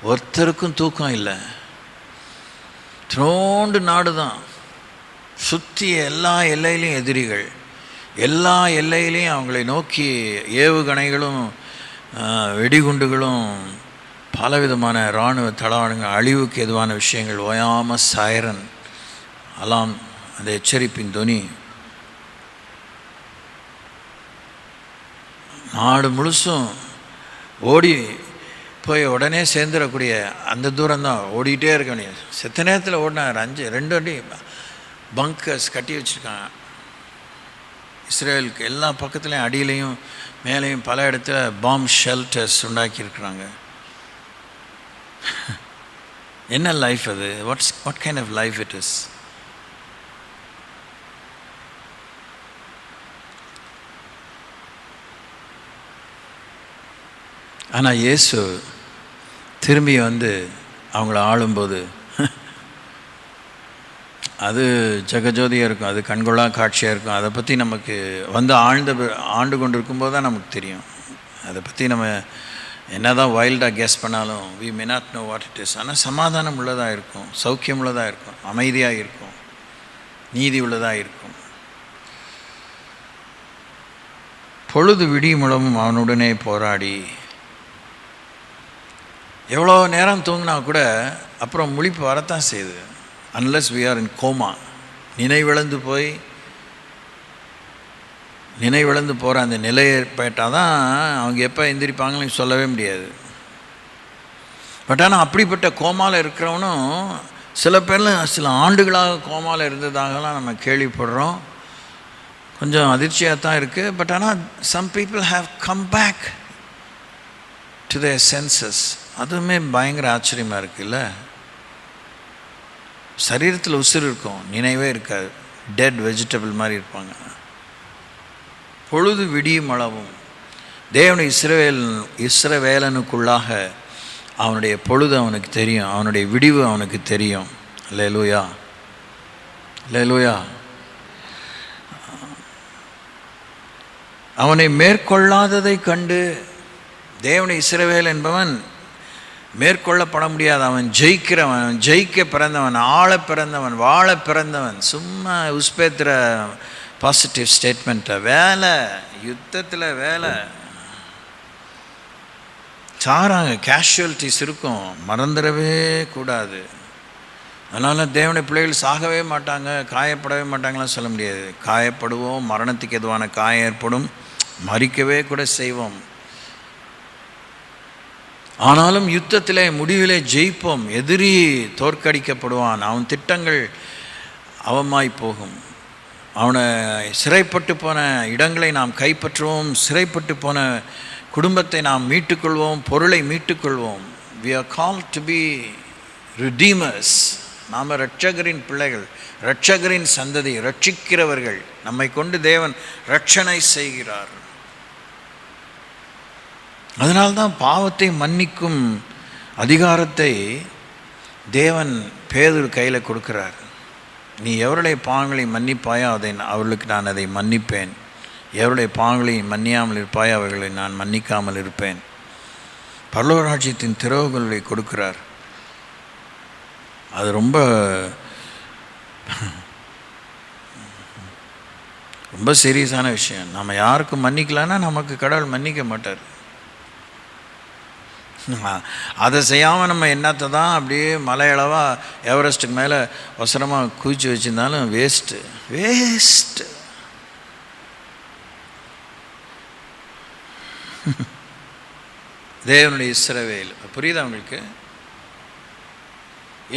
ஒருத்தருக்கும் தூக்கம் இல்லை. த்ரோண்டு நாடு தான், சுற்றி எல்லா எல்லையிலையும் எதிரிகள், எல்லா எல்லையிலையும் அவங்களை நோக்கி ஏவுகணைகளும் வெடிகுண்டுகளும் பலவிதமான இராணுவ தளவாடங்கள், அழிவுக்கு எதுவான விஷயங்கள், ஓயாமல் சைரன் அலாம், அந்த எச்சரிப்பின் துணி. நாடு முழுசும் ஓடி போய் உடனே சேர்ந்துடக்கூடிய அந்த தூரம்தான் ஓடிக்கிட்டே இருக்க வேண்டியது. செத்த நேரத்தில் ஓடினார். 2 அடி பங்கர்ஸ் கட்டி வச்சுருக்காங்க இஸ்ரேலுக்கு. எல்லா பக்கத்துலேயும் அடியிலையும் மேலேயும் பல இடத்துல பாம் ஷெல்டர்ஸ் உண்டாக்கியிருக்கிறாங்க. என்ன லைஃப் அது? What kind of life it is? ஆனால் இயேசு திரும்பி வந்து அவங்கள ஆளும்போது அது ஜெகஜோதியாக இருக்கும், அது கண்கொள்ளா காட்சியாக இருக்கும். அதை பற்றி நமக்கு வந்து ஆண்டு கொண்டு இருக்கும்போது தான் நமக்கு தெரியும். அதை பற்றி நம்ம என்ன தான் வைல்டாக கெஸ் பண்ணாலும் we may not know what it is. ஆனால் சமாதானம் உள்ளதாக இருக்கும், சௌக்கியம் உள்ளதாக இருக்கும், அமைதியாக இருக்கும், நீதி உள்ளதாக இருக்கும். பொழுது விடி மூலமும் அவனுடனே போராடி, எவ்வளோ நேரம் தூங்கினா கூட அப்புறம் முழிப்பு வரத்தான் செய்யுது. unless we are in coma, நினைவிழந்து போகிற அந்த நிலை ஏற்பட்டால் தான் அவங்க எப்போ எந்திரிப்பாங்கன்னு சொல்லவே முடியாது. பட் ஆனால் அப்படிப்பட்ட கோமாவில் இருக்கிறவனும் சில பேர்லாம் சில ஆண்டுகளாக கோமாவில் இருந்ததாகலாம் நம்ம கேள்விப்படுறோம். கொஞ்சம் அதிர்ச்சியாக தான் இருக்குது. பட் ஆனால் some people have come back to their senses. அதுவுமே பயங்கர ஆச்சரியமாக இருக்குல்ல. சரீரத்தில் உசுறு இருக்கும், நினைவே இருக்காது. டெட் வெஜிடபிள் மாதிரி இருப்பாங்க. பொழுது விடியும் அளவும் தேவன் இஸ்ரவேலனுக்குள்ளாக அவனுடைய பொழுது அவனுக்கு தெரியும், அவனுடைய விடிவு அவனுக்கு தெரியும். அல்லேலூயா, அல்லேலூயா. அவனை மேற்கொள்ளாததை கண்டு, தேவனை இஸ்ரவேல் என்பவன் மேற்கொள்ளப்பட முடியாது. அவன் ஜெயிக்கிறவன், ஜெயிக்க பிறந்தவன், ஆள பிறந்தவன், வாழ பிறந்தவன். சும்மா உஸ்பேத்திர பாசிட்டிவ் ஸ்டேட்மெண்ட்டை, வேலை யுத்தத்தில் வேலை சாராங்க, கேஷுவலிட்டிஸ் இருக்கும், மறந்துடவே கூடாது. அதனால் தேவனுடைய பிள்ளைகள் சாகவே மாட்டாங்க, காயப்படவே மாட்டாங்களாம் சொல்ல முடியாது. காயப்படுவோம், மரணத்துக்கு எதுவான காயம் ஏற்படும், மறிக்கவே கூட செய்வோம். ஆனாலும் யுத்தத்திலே முடிவிலே ஜெயிப்போம். எதிரி தோற்கடிக்கப்படுவான், அவன் திட்டங்கள் அவமாய் போகும். அவனை சிறைப்பட்டு போன இடங்களை நாம் கைப்பற்றுவோம், சிறைப்பட்டு போன குடும்பத்தை நாம் மீட்டுக்கொள்வோம், பொருளை மீட்டுக்கொள்வோம். we are called to be redeemers. நாம் இரட்சகரின் பிள்ளைகள், இரட்சகரின் சந்ததி, இரட்சிக்கிறவர்கள். நம்மை கொண்டு தேவன் இரட்சணை செய்கிறார். அதனால்தான் பாவத்தை மன்னிக்கும் அதிகாரத்தை தேவன் பேதுரு கையில் கொடுக்கிறார். நீ எவருடைய பாவங்களை மன்னிப்பாயோ அவர்களுக்கு நான் அதை மன்னிப்பேன், எவருடைய பாவங்களை மன்னியாமல் இருப்பாயோ அவர்களை நான் மன்னிக்காமல் இருப்பேன். பரலோக ராஜ்யத்தின் திறவுகளை கொடுக்கிறார். அது ரொம்ப ரொம்ப சீரியஸான விஷயம். நம்ம யாருக்கும் மன்னிக்கலான்னா நமக்கு கடவுள் மன்னிக்க மாட்டார். அதை செய்யாமல் நம்ம என்னத்தை தான் அப்படியே மலையளவாக எவரெஸ்ட்டுக்கு மேலே அவசரமாக குதிச்சு வச்சுருந்தாலும் வேஸ்ட்டு. தேவனுடைய இஸ்ரவேல், புரியுதா உங்களுக்கு?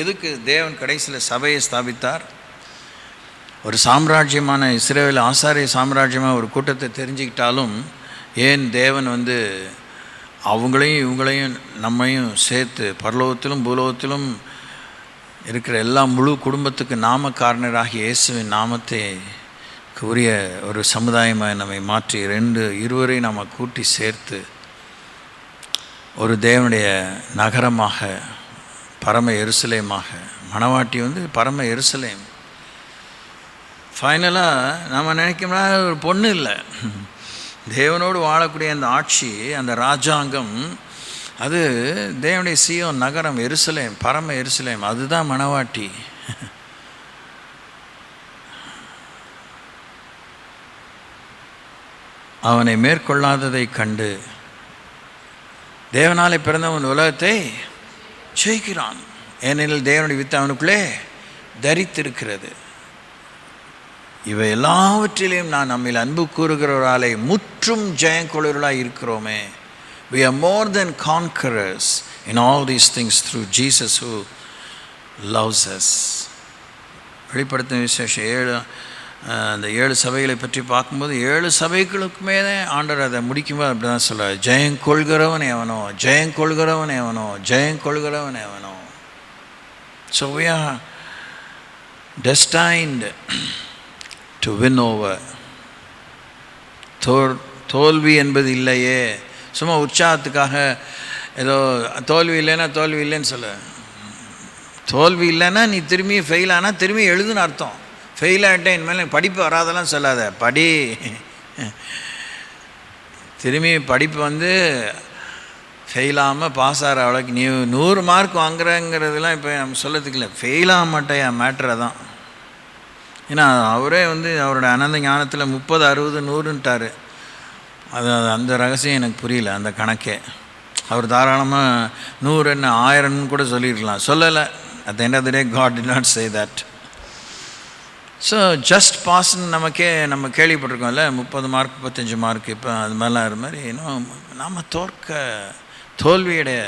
எதுக்கு தேவன் கடைசியில் சபையை ஸ்தாபித்தார்? ஒரு சாம்ராஜ்யமான இஸ்ரவேல் ஆசாரிய சாம்ராஜ்யமாக ஒரு கூட்டத்தை தெரிஞ்சுக்கிட்டாலும் ஏன் தேவன் அவங்களையும் இவங்களையும் நம்மையும் சேர்த்து பரலோகத்திலும் பூலோகத்திலும் இருக்கிற எல்லா முழு குடும்பத்துக்கு நாம காரணராகி இயேசுவின் நாமத்தை உரிய ஒரு சமுதாயமாக நம்மை மாற்றி இருவரையும் நம்ம கூட்டி சேர்த்து ஒரு தேவனுடைய நகரமாக, பரம எருசலேமாக, மணவாட்டி பரம எருசலேம். ஃபைனலாக நம்ம நினைக்கோம்னா ஒரு பொண்ணு இல்லை, தேவனோடு வாழக்கூடிய அந்த ஆட்சி, அந்த ராஜாங்கம், அது தேவனுடைய சீயோன் நகரம், எருசலேம், பரம எருசலேம். அதுதான் மணவாட்டி. அவனை மேற்கொள்ளாததை கண்டு தேவனாலே பிறந்தவன் உலகத்தை ஜெயிக்கிறான். ஏனெனில் தேவனுடைய வித்து அவனுக்குள்ளே தரித்திருக்கிறது. இவை எல்லாவற்றிலையும் நான் நம்மில் அன்பு கூறுகிறவராலே முற்றும் ஜெயங்கொள்ளுவர்களாய் இருக்கிறோமே. We are more than conquerors in all these things through Jesus who loves us. வெளிப்படுத்தும் விசேஷம் அந்த 7 சபைகளை பற்றி பார்க்கும்போது 7 சபைகளுக்குமே ஆண்டவர் அதை முடிக்கும்போது அப்படி தான் சொல்கிறார், ஜெயங்கொள்கிறவன் எவனோ, ஜெயங்கொள்கிறவன் எவனோ, ஜெயங்கொள்கிறவன் எவனோ. So we are destined to win over. தோல்வி என்பது இல்லையே. சும்மா உற்சாகத்துக்காக ஏதோ தோல்வி இல்லைன்னு சொல்ல. தோல்வி இல்லைன்னா நீ திரும்பி ஃபெயில் ஆனால் திரும்பி எழுதுன்னு அர்த்தம். ஃபெயில் ஆகிட்டேன், இனிமேல் படிப்பு வராதெல்லாம் சொல்லாத, படி. திரும்பி படிப்பு ஃபெயிலாகாமல் பாஸ் ஆகிற அளவுக்கு நீ 100 மார்க் வாங்குறங்கிறதுலாம் இப்போ நம்ம சொல்லத்துக்கு இல்லை. ஃபெயில் ஆக மாட்டேன், என் மேட்ரை தான். ஏன்னா அவரே அவரோட அனந்த ஞானத்தில் 30, 60, 100ன்ட்டார். அது அந்த ரகசியம் எனக்கு புரியல, அந்த கணக்கே. அவர் தாராளமாக 100 என்ன 1000 கூட சொல்லியிருக்கலாம், சொல்லலை. at the end of the day God did not say that. So just பாஸ்ன்னு நம்ம கேள்விப்பட்டிருக்கோம்ல, 30 மார்க் 35 மார்க் இப்போ அது மாதிரிலாம் இது மாதிரி இன்னும் நாம் தோல்வியுடைய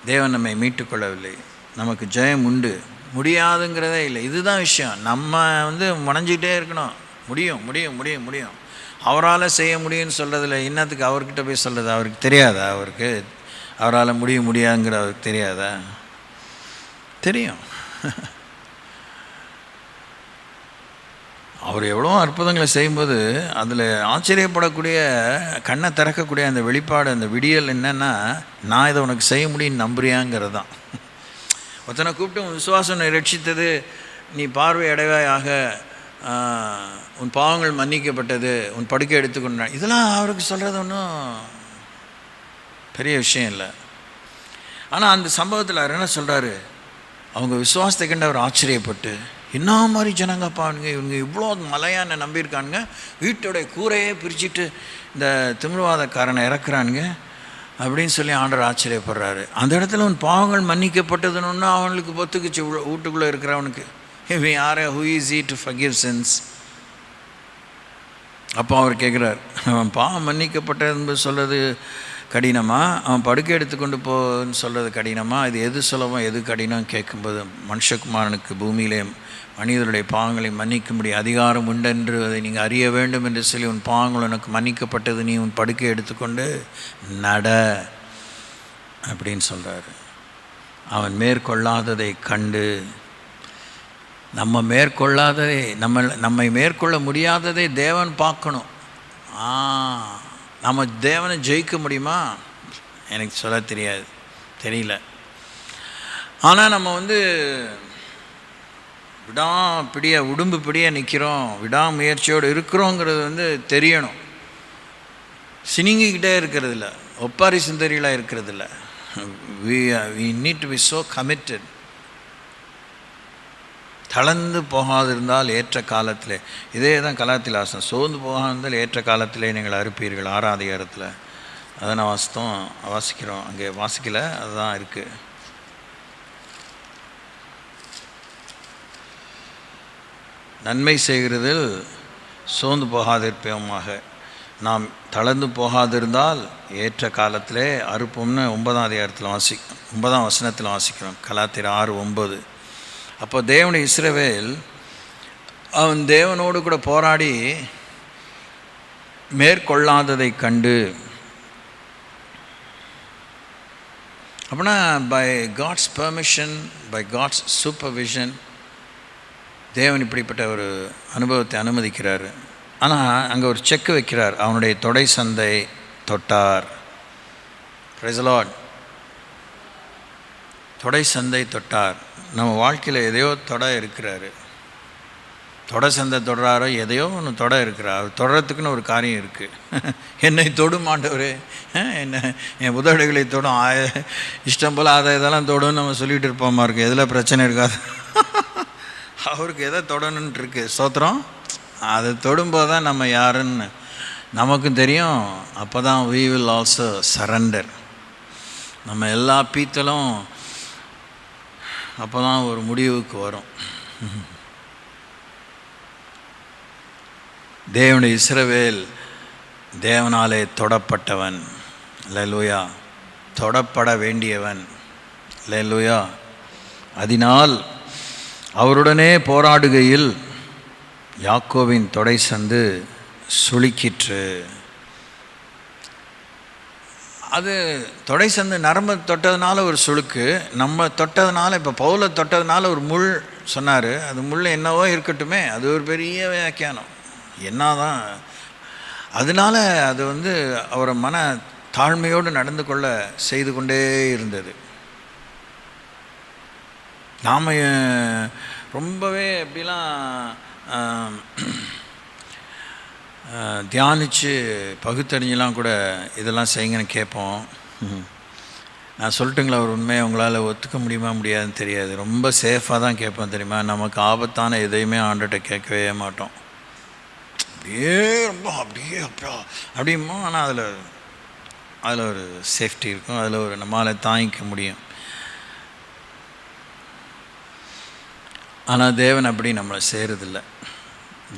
தேவன் நம்மை மீட்டுக்கொள்ளவில்லை. நமக்கு ஜெயம் உண்டு, முடியாதுங்கிறதே இல்லை. இதுதான் விஷயம். நம்ம முனைஞ்சிக்கிட்டே இருக்கணும். முடியும் முடியும் முடியும் முடியும் அவரால் செய்ய முடியும்னு சொல்கிறதில்ல. இன்னத்துக்கு அவர்கிட்ட போய் சொல்கிறது? அவருக்கு தெரியாதா? அவரால் முடியாதுங்கிற அவருக்கு தெரியாதா? தெரியும். அவர் எவ்வளோ அற்புதங்களை செய்யும்போது அதில் ஆச்சரியப்படக்கூடிய, கண்ணை திறக்கக்கூடிய அந்த வெளிப்பாடு, அந்த விடியல் என்னென்னா, நான் இதை உனக்கு செய்ய முடியும்னு நம்புறியாங்கிறது தான். ஒருத்தனை கூப்பிட்டு உன் விசுவாசம் ரட்சித்தது, நீ பார்வை அடைவாயாக, உன் பாவங்கள் மன்னிக்கப்பட்டது, உன் படுக்கை எடுத்துக்கொண்ட, இதெல்லாம் அவருக்கு சொல்கிறது ஒன்றும் பெரிய விஷயம் இல்லை. ஆனால் அந்த சம்பவத்தில் அவர் என்ன சொல்கிறாரு, அவங்க விசுவாசத்தை கண்டு அவர் ஆச்சரியப்பட்டு, என்ன மாதிரி ஜனங்கப்பா இவங்க இவ்வளோ மலையான நம்பியிருக்கானுங்க, வீட்டோடைய கூரையே பிரிச்சுட்டு இந்த திமிர்வாதக்காரனை இறக்குறானுங்க அப்படின்னு சொல்லி ஆண்டவர் ஆச்சரியப்படுறாரு. அந்த இடத்துல உன் பாவங்கள் மன்னிக்கப்பட்டதுன்னு அவனுக்கு பொத்துக்குச்சு. வீட்டுக்குள்ளே இருக்கிறவனுக்கு இவன் யார், who is he to forgive since? அப்போ அவர் கேட்குறார், அவன் பாவம் மன்னிக்கப்பட்டது சொல்கிறது கடினமா, அவன் படுக்கை எடுத்துக்கொண்டு போன்னு சொல்கிறது கடினமா, இது எது சுலபம் எது கடினம் கேட்கும்போது, மனுஷகுமாரனுக்கு பூமியிலே மனிதருடைய பாவங்களை மன்னிக்கும்படி அதிகாரம் உண்டென்று அதை நீங்கள் அறிய வேண்டும் என்று சொல்லி, உன் பாவங்கள் உனக்கு மன்னிக்கப்பட்டது, நீ உன் படுக்கை எடுத்துக்கொண்டு நட அப்படின்னு சொல்கிறாரு. அவன் மேற்கொள்ளாததை கண்டு, நம்ம மேற்கொள்ளாததை, நம்மை மேற்கொள்ள முடியாததை தேவன் பார்க்கணும். நம்ம தேவனை ஜெயிக்க முடியுமா? எனக்கு சொல்ல தெரியல. ஆனால் நம்ம உடும்பு பிடியாக நிற்கிறோம், விடாமுயற்சியோடு இருக்கிறோங்கிறது தெரியணும். சினிங்கிக்கிட்டே இருக்கிறதில்ல, ஒப்பாரி சுந்தரிகளாக இருக்கிறதில்ல. we need to be so committed. தளர்ந்து போகாதிருந்தால் ஏற்ற காலத்தில், இதே தான் கலாத்தில் ஆசனம், சோர்ந்து போகாதிருந்தால் ஏற்ற காலத்திலே நீங்கள் அறுப்பீர்கள். 6ஆம் அதிகாரத்தில் அதை நான் வாசிக்கிறோம், அங்கே வாசிக்கலை, அதுதான் இருக்குது. நன்மை செய்கிறதில் சோர்ந்து போகாதிருப்போமாக, நாம் தளர்ந்து போகாதிருந்தால் ஏற்ற காலத்திலே அறுப்போம்னு 9ஆம் அதிகாரத்தில் 9ஆம் வசனத்தில் வாசிக்கிறோம், கலாத்தியர் 6:9. அப்போ தேவனுடைய இஸ்ரவேல் அவன் தேவனோடு கூட போராடி மேற்கொள்ளாததை கண்டு, அப்படின்னா by God's permission, by God's supervision தேவன் இப்படிப்பட்ட ஒரு அனுபவத்தை அனுமதிக்கிறார். ஆனால் அங்கே ஒரு செக் வைக்கிறார், அவனுடைய தொடை சந்தை தொட்டார். Praise the Lord. தொடை சந்தை தொட்டார். நம்ம வாழ்க்கையில் எதையோ தொட இருக்கிறாரு, தொடை சந்தை தொடுறாரோ, எதையோ ஒன்று தொட இருக்கிறார். தொடரத்துக்குன்னு ஒரு காரியம் இருக்குது. என்னை தொடும் ஆண்டவரே, என்ன என் உதடுகளை தொடும், இஷ்டம் போல் அதை இதெல்லாம் தொடுன்னு நம்ம சொல்லிகிட்டு இருப்போமா இருக்குது. எதில் பிரச்சனை இருக்காது. அவருக்கு எதை தொடணுன்ட்டு இருக்கு. ஸ்தோத்திரம். அதை தொடும்போது தான் நம்ம யாருன்னு நமக்கும் தெரியும். அப்போ தான் we will also surrender. நம்ம எல்லா பீத்தலும் அப்போ தான் ஒரு முடிவுக்கு வரும். தேவனுடைய இஸ்ரவேல் தேவனாலே தொடப்பட்டவன், அல்லேலூயா, தொடப்பட வேண்டியவன், அல்லேலூயா. அதனால் அவருடனே போராடுகையில் யாக்கோவின் தொடை சந்து சுளுக்கிற்று. அது தொடை சந்து நரம்பு தொட்டதுனால ஒரு சுளுக்கு, நம்ம தொட்டதுனால, இப்போ பவுலை தொட்டதுனால ஒரு முள் சொன்னார். அது முள் என்னவோ இருக்கட்டுமே, அது ஒரு பெரிய வியாக்கியானம். என்னதான் அதனால் அது அவரை மன தாழ்மையோடு நடந்து கொள்ள செய்து கொண்டே இருந்தது. நாம் ரொம்பவே எப்படிலாம் தியானித்து பகுத்தறிஞ்செலாம் கூட இதெல்லாம் செய்யுங்கன்னு கேட்போம். நான் சொல்லட்டுங்களா ஒரு உண்மையை உங்களால் ஒத்துக்க முடியுமா முடியாதுன்னு தெரியாது. ரொம்ப சேஃபாக தான் கேட்போம் தெரியுமா. நமக்கு ஆபத்தான எதையுமே ஆண்டுகிட்ட கேட்கவே மாட்டோம். அப்படியே ரொம்ப அப்படியுமோ. ஆனால் அதில் ஒரு சேஃப்டி இருக்கும், அதில் ஒரு நம்மளால் தாங்கிக்க முடியும். ஆனால் தேவன் அப்படி நம்மளை செய்கிறதில்ல.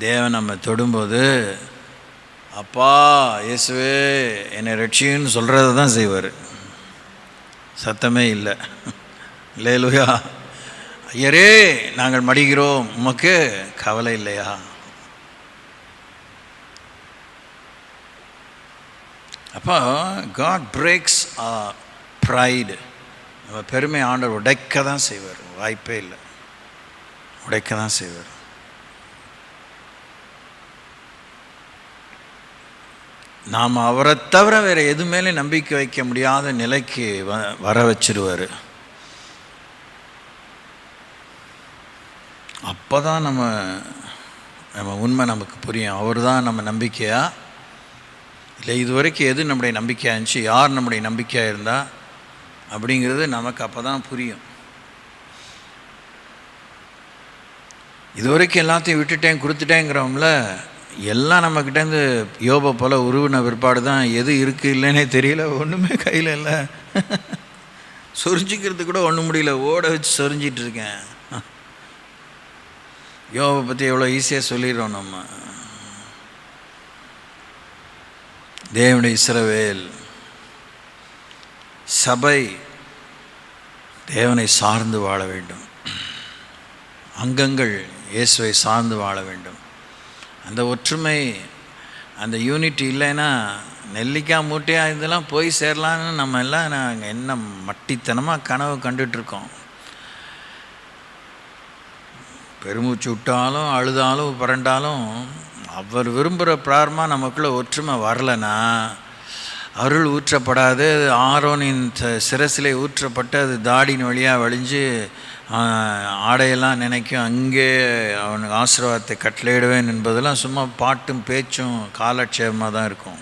தேவன் நம்ம தொடும்போது, அப்பா இயேசுவே என்னை ரட்சின்னு சொல்கிறத தான் செய்வார். சத்தமே இல்லை. அல்லேலூயா. ஐயரே நாங்கள் மடிகிறோம், உமக்கு கவலை இல்லையா? அப்போ God breaks our pride. நம்ம பெருமை ஆண்டவர் உடைக்க தான் செய்வார், வாய்ப்பே இல்லை, உடைக்க தான் செய்வார். நாம் அவரை தவிர வேறு எது மேலே நம்பிக்கை வைக்க முடியாத நிலைக்கு வர வச்சிருவார். அப்போ தான் நம்ம உண்மை நமக்கு புரியும். அவர் தான் நம்ம நம்பிக்கையா இல்லை இது வரைக்கும் எது நம்முடைய நம்பிக்கையாக இருந்துச்சு, யார் நம்முடைய நம்பிக்கையாக இருந்தா அப்படிங்கிறது நமக்கு அப்போ தான் புரியும். இது வரைக்கும் எல்லாத்தையும் விட்டுட்டேன் கொடுத்துட்டேங்கிறவங்கள எல்லாம் நம்மக்கிட்டேருந்து யோபை போல் உருவின பிற்பாடு தான் எது இருக்குது இல்லைன்னே தெரியல, ஒன்றுமே கையில் இல்லை, சொரிஞ்சிக்கிறது கூட ஒன்றும் முடியல, ஓட வச்சு சொரிஞ்சிட்டு இருக்கேன். யோபை பற்றி எவ்வளோ ஈஸியாக சொல்லிடுறோம் நம்ம. தேவனுடைய இஸ்ரவேல் சபை தேவனை சார்ந்து வாழ வேண்டும். அங்கங்கள் இயேசுவை சார்ந்து வாழ வேண்டும். அந்த ஒற்றுமை, அந்த யூனிட்டி இல்லைன்னா நெல்லிக்காய் மூட்டையாக இதெல்லாம் போய் சேரலான்னு நம்ம எல்லாம் நாங்கள் என்ன மட்டித்தனமாக கனவு கண்டுட்ருக்கோம். பெருமூச்சு விட்டாலும் அழுதாலும் புரண்டாலும் அவர் விரும்புகிற பிராரமாக நமக்குள்ளே ஒற்றுமை வரலைன்னா அருள் ஊற்றப்படாது. ஆரோனின் சிரசிலே ஊற்றப்பட்டு அது தாடின் வழியாக வழிஞ்சு ஆடையெல்லாம் நினைக்கும் அங்கே அவனுக்கு ஆசீர்வாதத்தை கட்டளையிடுவேன் என்பதெல்லாம் சும்மா பாட்டும் பேச்சும் காலட்சேபமாக தான் இருக்கும்.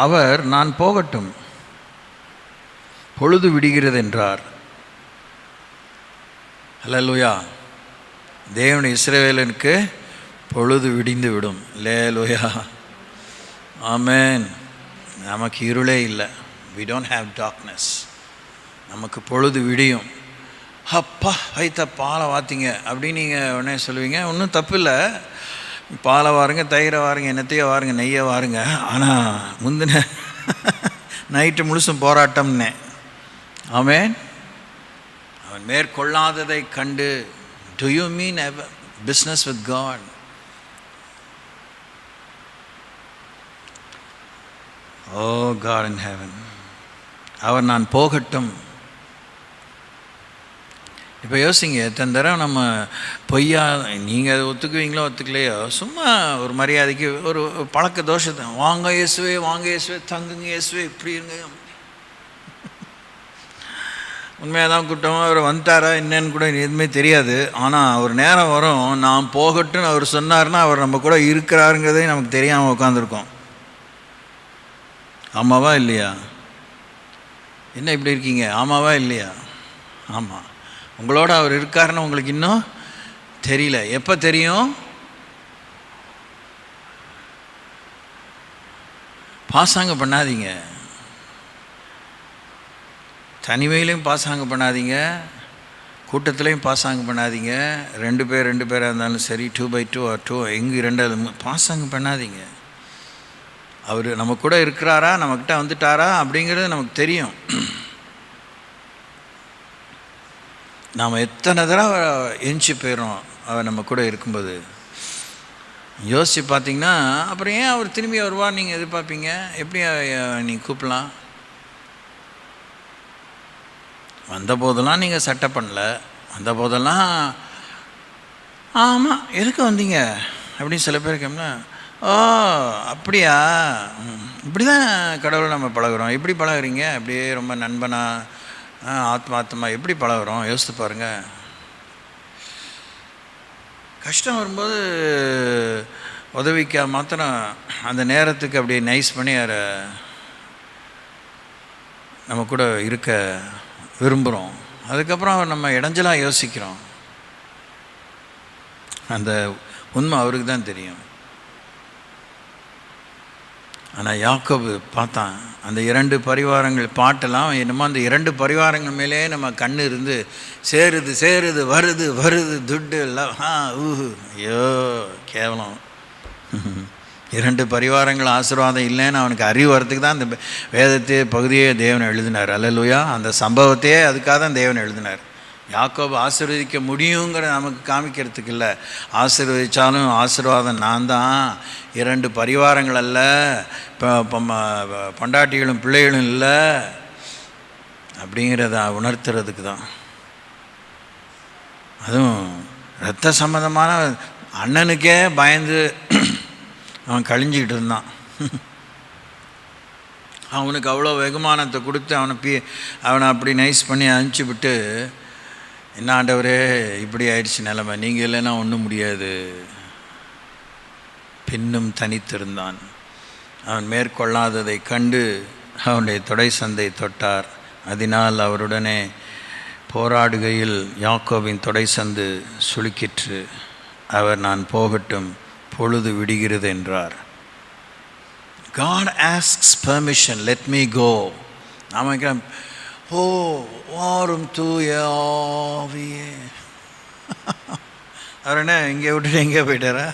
அவர் நான் போகட்டும் பொழுது விடுகிறது என்றார். அல்லேலூயா. தேவனுடைய இஸ்ரவேலனுக்கு பொழுது விடிந்து விடும். அல்லேலூயா, ஆமென். நமக்கு இருளே இல்லை. we don't have darkness. நமக்கு பொழுது விடியும். அப்பா வைத்த பாலை வாத்திங்க அப்படின்னு நீங்கள் உடனே சொல்லுவீங்க. ஒன்றும் தப்பு இல்லை, பாலை வாருங்க, தயிரை வாருங்க, என்னத்தையோ வாருங்க, நெய்யை வாருங்க. ஆனால் முந்தின நைட்டு முழுசும் போராட்டம்னே. ஆமென். அவன் மேற்கொள்ளாததை கண்டு, do you mean business with God? Oh God in heaven. அவர் நான் போகட்டும். இப்போ யோசிங்க, எத்தனை தடவை நம்ம பொய்யா, நீங்கள் அதை ஒத்துக்குவீங்களோ ஒத்துக்கலையோ, சும்மா ஒரு மரியாதைக்கு ஒரு பழக்க தோஷத்தை, வாங்க இயேசுவே, வாங்க இயேசுவே, தங்குங்க இயேசுவே, இப்படி இருங்க. உண்மையாக தான் கூட்டமாக அவர் வந்துட்டாரா என்னன்னு கூட எதுவுமே தெரியாது. ஆனால் ஒரு நேரம் வரும், நான் போகட்டும்னு அவர் சொன்னார்னா அவர் நம்ம கூட இருக்கிறாருங்கிறதே நமக்கு தெரியாமல் உட்காந்துருக்கோம். ஆமாவா இல்லையா? என்ன இப்படி இருக்கீங்க? ஆமாவா இல்லையா? ஆமாம். உங்களோட அவர் இருக்காருன்னு உங்களுக்கு இன்னும் தெரியல. எப்போ தெரியும்? பாசாங்க பண்ணாதீங்க. தனிமையிலையும் பாசாங்க பண்ணாதீங்க, கூட்டத்துலேயும் பாசாங்க பண்ணாதீங்க. ரெண்டு பேராக இருந்தாலும் சரி, 2x2 or 2 எங்கே ரெண்டாவது பாசாங்க பண்ணாதீங்க. அவர் நம்ம கூட இருக்கிறாரா, நம்மக்கிட்ட வந்துட்டாரா அப்படிங்கிறது நமக்கு தெரியும். நாம் எத்தனை தடவை எஞ்சி போயிடும் அவர் நம்ம கூட இருக்கும்போது. யோசித்து பார்த்தீங்கன்னா அப்புறம் ஏன் அவர் திரும்பி வருவார் நீங்கள் எதிர்பார்ப்பீங்க? எப்படி நீங்கள் கூப்பிடலாம்? வந்த போதெல்லாம் நீங்கள் சட்டை பண்ணல, வந்த போதெல்லாம் ஆமாம் எதுக்கு வந்தீங்க அப்படின்னு சில பேர் கேட்கணும்னா, ஓ அப்படியா, இப்படி தான் கடவுளை நம்ம பழகுறோம். எப்படி பழகுறீங்க? அப்படியே ரொம்ப நண்பனாக ஆத்மார்த்தமாக எப்படி பழகுறோம்? யோசித்து பாருங்கள். கஷ்டம் வரும்போது உதவிக்க மாத்திரம் அந்த நேரத்துக்கு அப்படியே நைஸ் பண்ணி அதை நம்ம கூட இருக்க விரும்புகிறோம். அதுக்கப்புறம் நம்ம இடைஞ்சலாக யோசிக்கிறோம். அந்த உண்மை அவருக்கு தான் தெரியும். ஆனால் யாக்கோபு பார்த்தான், அந்த 2 பரிவாரங்கள் பாட்டெல்லாம் என்னமோ அந்த 2 பரிவாரங்கள் மேலே நம்ம கண்ணு இருந்து சேருது சேருது வருது வருது துட்டு எல்லாம் ஐயோ கேவலம். 2 பரிவாரங்கள் ஆசீர்வாதம் இல்லைன்னு அவனுக்கு அறிவு வரத்துக்கு தான் அந்த வேதத்தையே பகுதியே தேவன் எழுதினார். அல்லேலூயா. அந்த சம்பவத்தையே அதுக்காக தான் தேவன் எழுதினார். யாக்கோபு ஆசீர்வதிக்க முடியுங்கிற நமக்கு காமிக்கிறதுக்கு இல்லை. ஆசீர்வதித்தாலும் ஆசீர்வாதம் நான் தான், 2 பரிவாரங்கள் அல்ல, பொண்டாட்டிகளும் பிள்ளைகளும் இல்லை அப்படிங்கிறத உணர்த்துறதுக்கு தான். அதுவும் இரத்த சம்பந்தமான அண்ணனுக்கே பயந்து அவன் கழிஞ்சிக்கிட்டு இருந்தான். அவனுக்கு அவ்வளோ வெகுமானத்தை கொடுத்து அவனை அப்படி நைஸ் பண்ணி அனுப்பிச்சி விட்டு, என்ன ஆண்டவரே இப்படி ஆயிடுச்சு நிலைமை, நீங்கள் இல்லைன்னா ஒன்றும் முடியாது. பின்னும் தனித்திருந்தான். அவன் மேற்கொள்ளாததை கண்டு அவனுடைய தொடை சந்தை தொட்டார். அதனால் அவருடனே போராடுகையில் யாக்கோபின் தொடை சந்து சுளுக்கிற்று. அவர் நான் போகட்டும், பொழுது விடுகிறது என்றார். God asks permission, let me go. நாம ஓ வாரும் தூய ஆவியே. அவர் என்ன இங்கே விட்டுட்டு எங்கே போயிட்டாரா?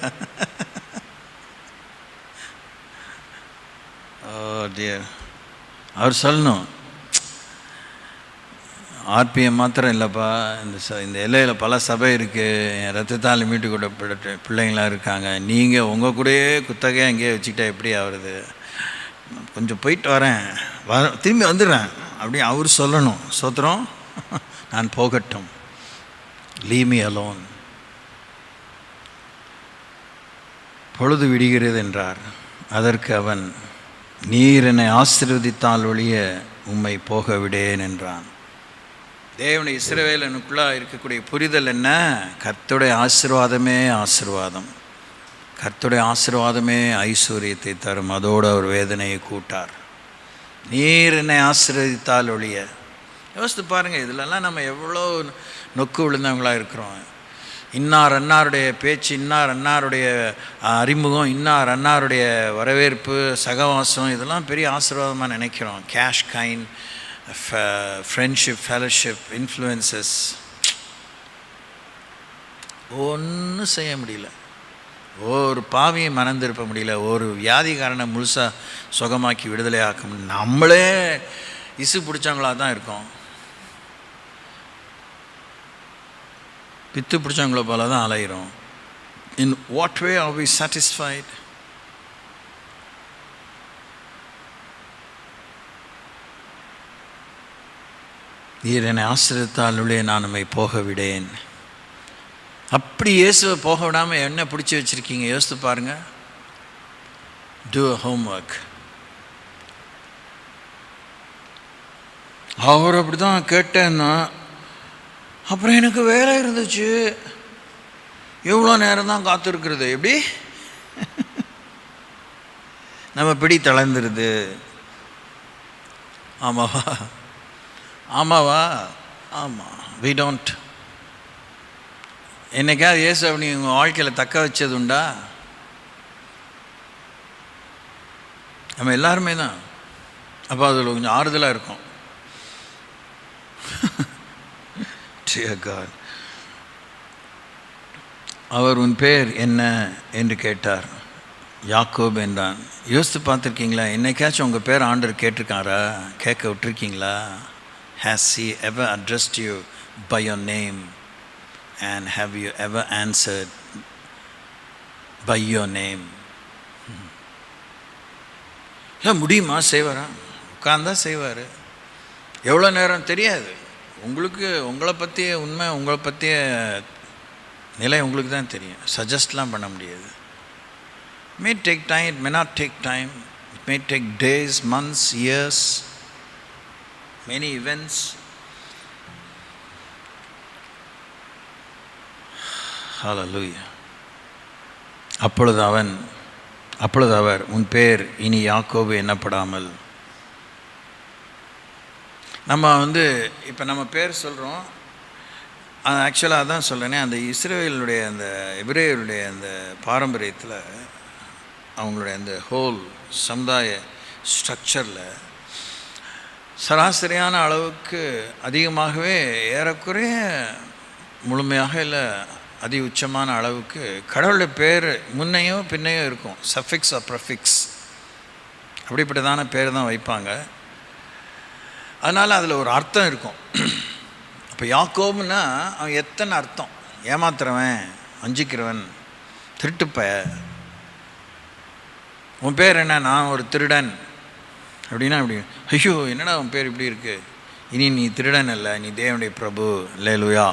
ஓ டியர், அவர் சொல்லணும், ஆர்பிஎம் மாத்திரம் இல்லைப்பா, இந்த எல்லையில் பல சபை இருக்குது, என் ரத்தத்தால் மீட்டு கொடுப்பட்ட பிள்ளைங்களாம் இருக்காங்க, நீங்கள் உங்கள் கூடயே குத்தகையாக எங்கேயே வச்சுக்கிட்டா எப்படி ஆகுறது? கொஞ்சம் போயிட்டு வரேன், திரும்பி வந்துடுறேன் அப்படி அவர் சொல்லணும். சோத்திரம், நான் போகட்டும், லீவ் மீ அலோன், பொழுது விடுகிறது என்றார். அதற்கு அவன், நீர் என்னை ஆசீர்வதித்தால் ஒழிய உம்மை போக விடேன் என்றான். தேவனுடைய இஸ்ரவேலனுக்குள்ளாக இருக்கக்கூடிய புரிதல் என்ன? கர்த்தருடைய ஆசீர்வாதமே ஆசீர்வாதம், கர்த்தருடைய ஆசீர்வாதமே ஐஸ்வர்யத்தை தரும். அதோடு அவர் வேதனையை கூட்டார். நீர் என்னை ஆசீர்வதித்தால் ஒழிய. யோசித்து பாருங்கள், இதிலெல்லாம் நம்ம எவ்வளோ நொக்கு விழுந்தவங்களாக இருக்கிறோம். இன்னார் அன்னாருடைய பேச்சு, இன்னார் அன்னாருடைய அறிமுகம், இன்னார் அன்னாருடைய வரவேற்பு, சகவாசம், இதெல்லாம் பெரிய ஆசீர்வாதமாக நினைக்கிறோம். Cash kind, friendship, fellowship, influences, ஒன்றும் செய்ய முடியல. ஒரு பாவியை மறந்திருப்ப முடியல, ஒரு வியாதிகாரனை முழுசாக சுகமாக்கி விடுதலை ஆக்க முடியல. நம்மளே இசு பிடிச்சவங்களாக தான் இருக்கோம், பித்து பிடிச்சவங்கள போல தான் அலைகிறோம். In what way are we satisfied? நீர் என்னை ஆசீர்வதித்தாலுள்ளே நான் நம்மை போக விடேன். அப்படி இயேசுவை போக விடாமல் என்ன பிடிச்சி வச்சுருக்கீங்க? யோசித்து பாருங்கள். டூ அ ஹோம்ஒர்க். அவர் அப்படி தான் கேட்டேன்னா, அப்புறம் எனக்கு வேலை இருந்துச்சு, எவ்வளோ நேரம் தான் காத்திருக்கிறது? எப்படி நம்ம பிடி தளர்ந்துருது. ஆமாவா? ஆமாவா? ஆமாம். We don't. என்னைக்காவது இயேசு அப்படி உங்கள் வாழ்க்கையில் தக்க வச்சது உண்டா? நம்ம எல்லாருமே தான். அப்போ அதில் கொஞ்சம் ஆறுதலாக இருக்கும். Dear God. அவர் உன் பேர் என்ன என்று கேட்டார். யாக்கோப் என்றான். யோசித்து பார்த்துருக்கீங்களா? என்னைக்காச்சும் உங்கள் பேர் ஆண்டவர் கேட்டிருக்காரா? கேட்க விட்டுருக்கீங்களா? Has he ever addressed you by your name? And have you ever answered by your name? இல்லை முடியுமா? செய்வாரா? உட்கார்ந்தா செய்வார். எவ்வளோ நேரம் தெரியாது. உங்களுக்கு உங்களை பற்றிய உண்மை, உங்களை பற்றிய நிலை உங்களுக்கு தான் தெரியும். சஜஸ்ட்லாம் பண்ண முடியாது. May take time, it may not take time, it may take days, months, years, many events. Hallelujah. அப்பொழுது அவர், உன் பேர் இனி யாக்கோபு என்னப்படாமல். நம்ம இப்போ நம்ம பேர் சொல்கிறோம். ஆக்சுவலாக அதான் சொல்கிறேனே, அந்த இஸ்ரவேலுடைய அந்த எபிரேயருடைய அந்த பாரம்பரியத்தில், அவங்களுடைய அந்த ஹோல் சமுதாய ஸ்ட்ரக்சரில் சராசரியான அளவுக்கு அதிகமாகவே, ஏறக்குறைய முழுமையாக இல்லை அதி உச்சமான அளவுக்கு கடவுளுடைய பேர் முன்னையோ பின்னையோ இருக்கும். சஃபிக்ஸ் ஆர் ப்ரஃபிக்ஸ், அப்படிப்பட்டதான பேர் தான் வைப்பாங்க. அதனால் அதில் ஒரு அர்த்தம் இருக்கும். இப்போ யாக்கோபுன்னா அவன் எத்தனை அர்த்தம்? ஏமாத்துறவன், வஞ்சிக்கிறவன், திருட்டுப்ப. உன் பேர் என்ன? நான் ஒரு திருடன் அப்படின்னா அப்படி, ஐயோ என்னடா உன் பேர் இப்படி இருக்குது, இனி நீ திருடன் இல்லை, நீ தேவனுடைய பிரபு, அல்லேலூயா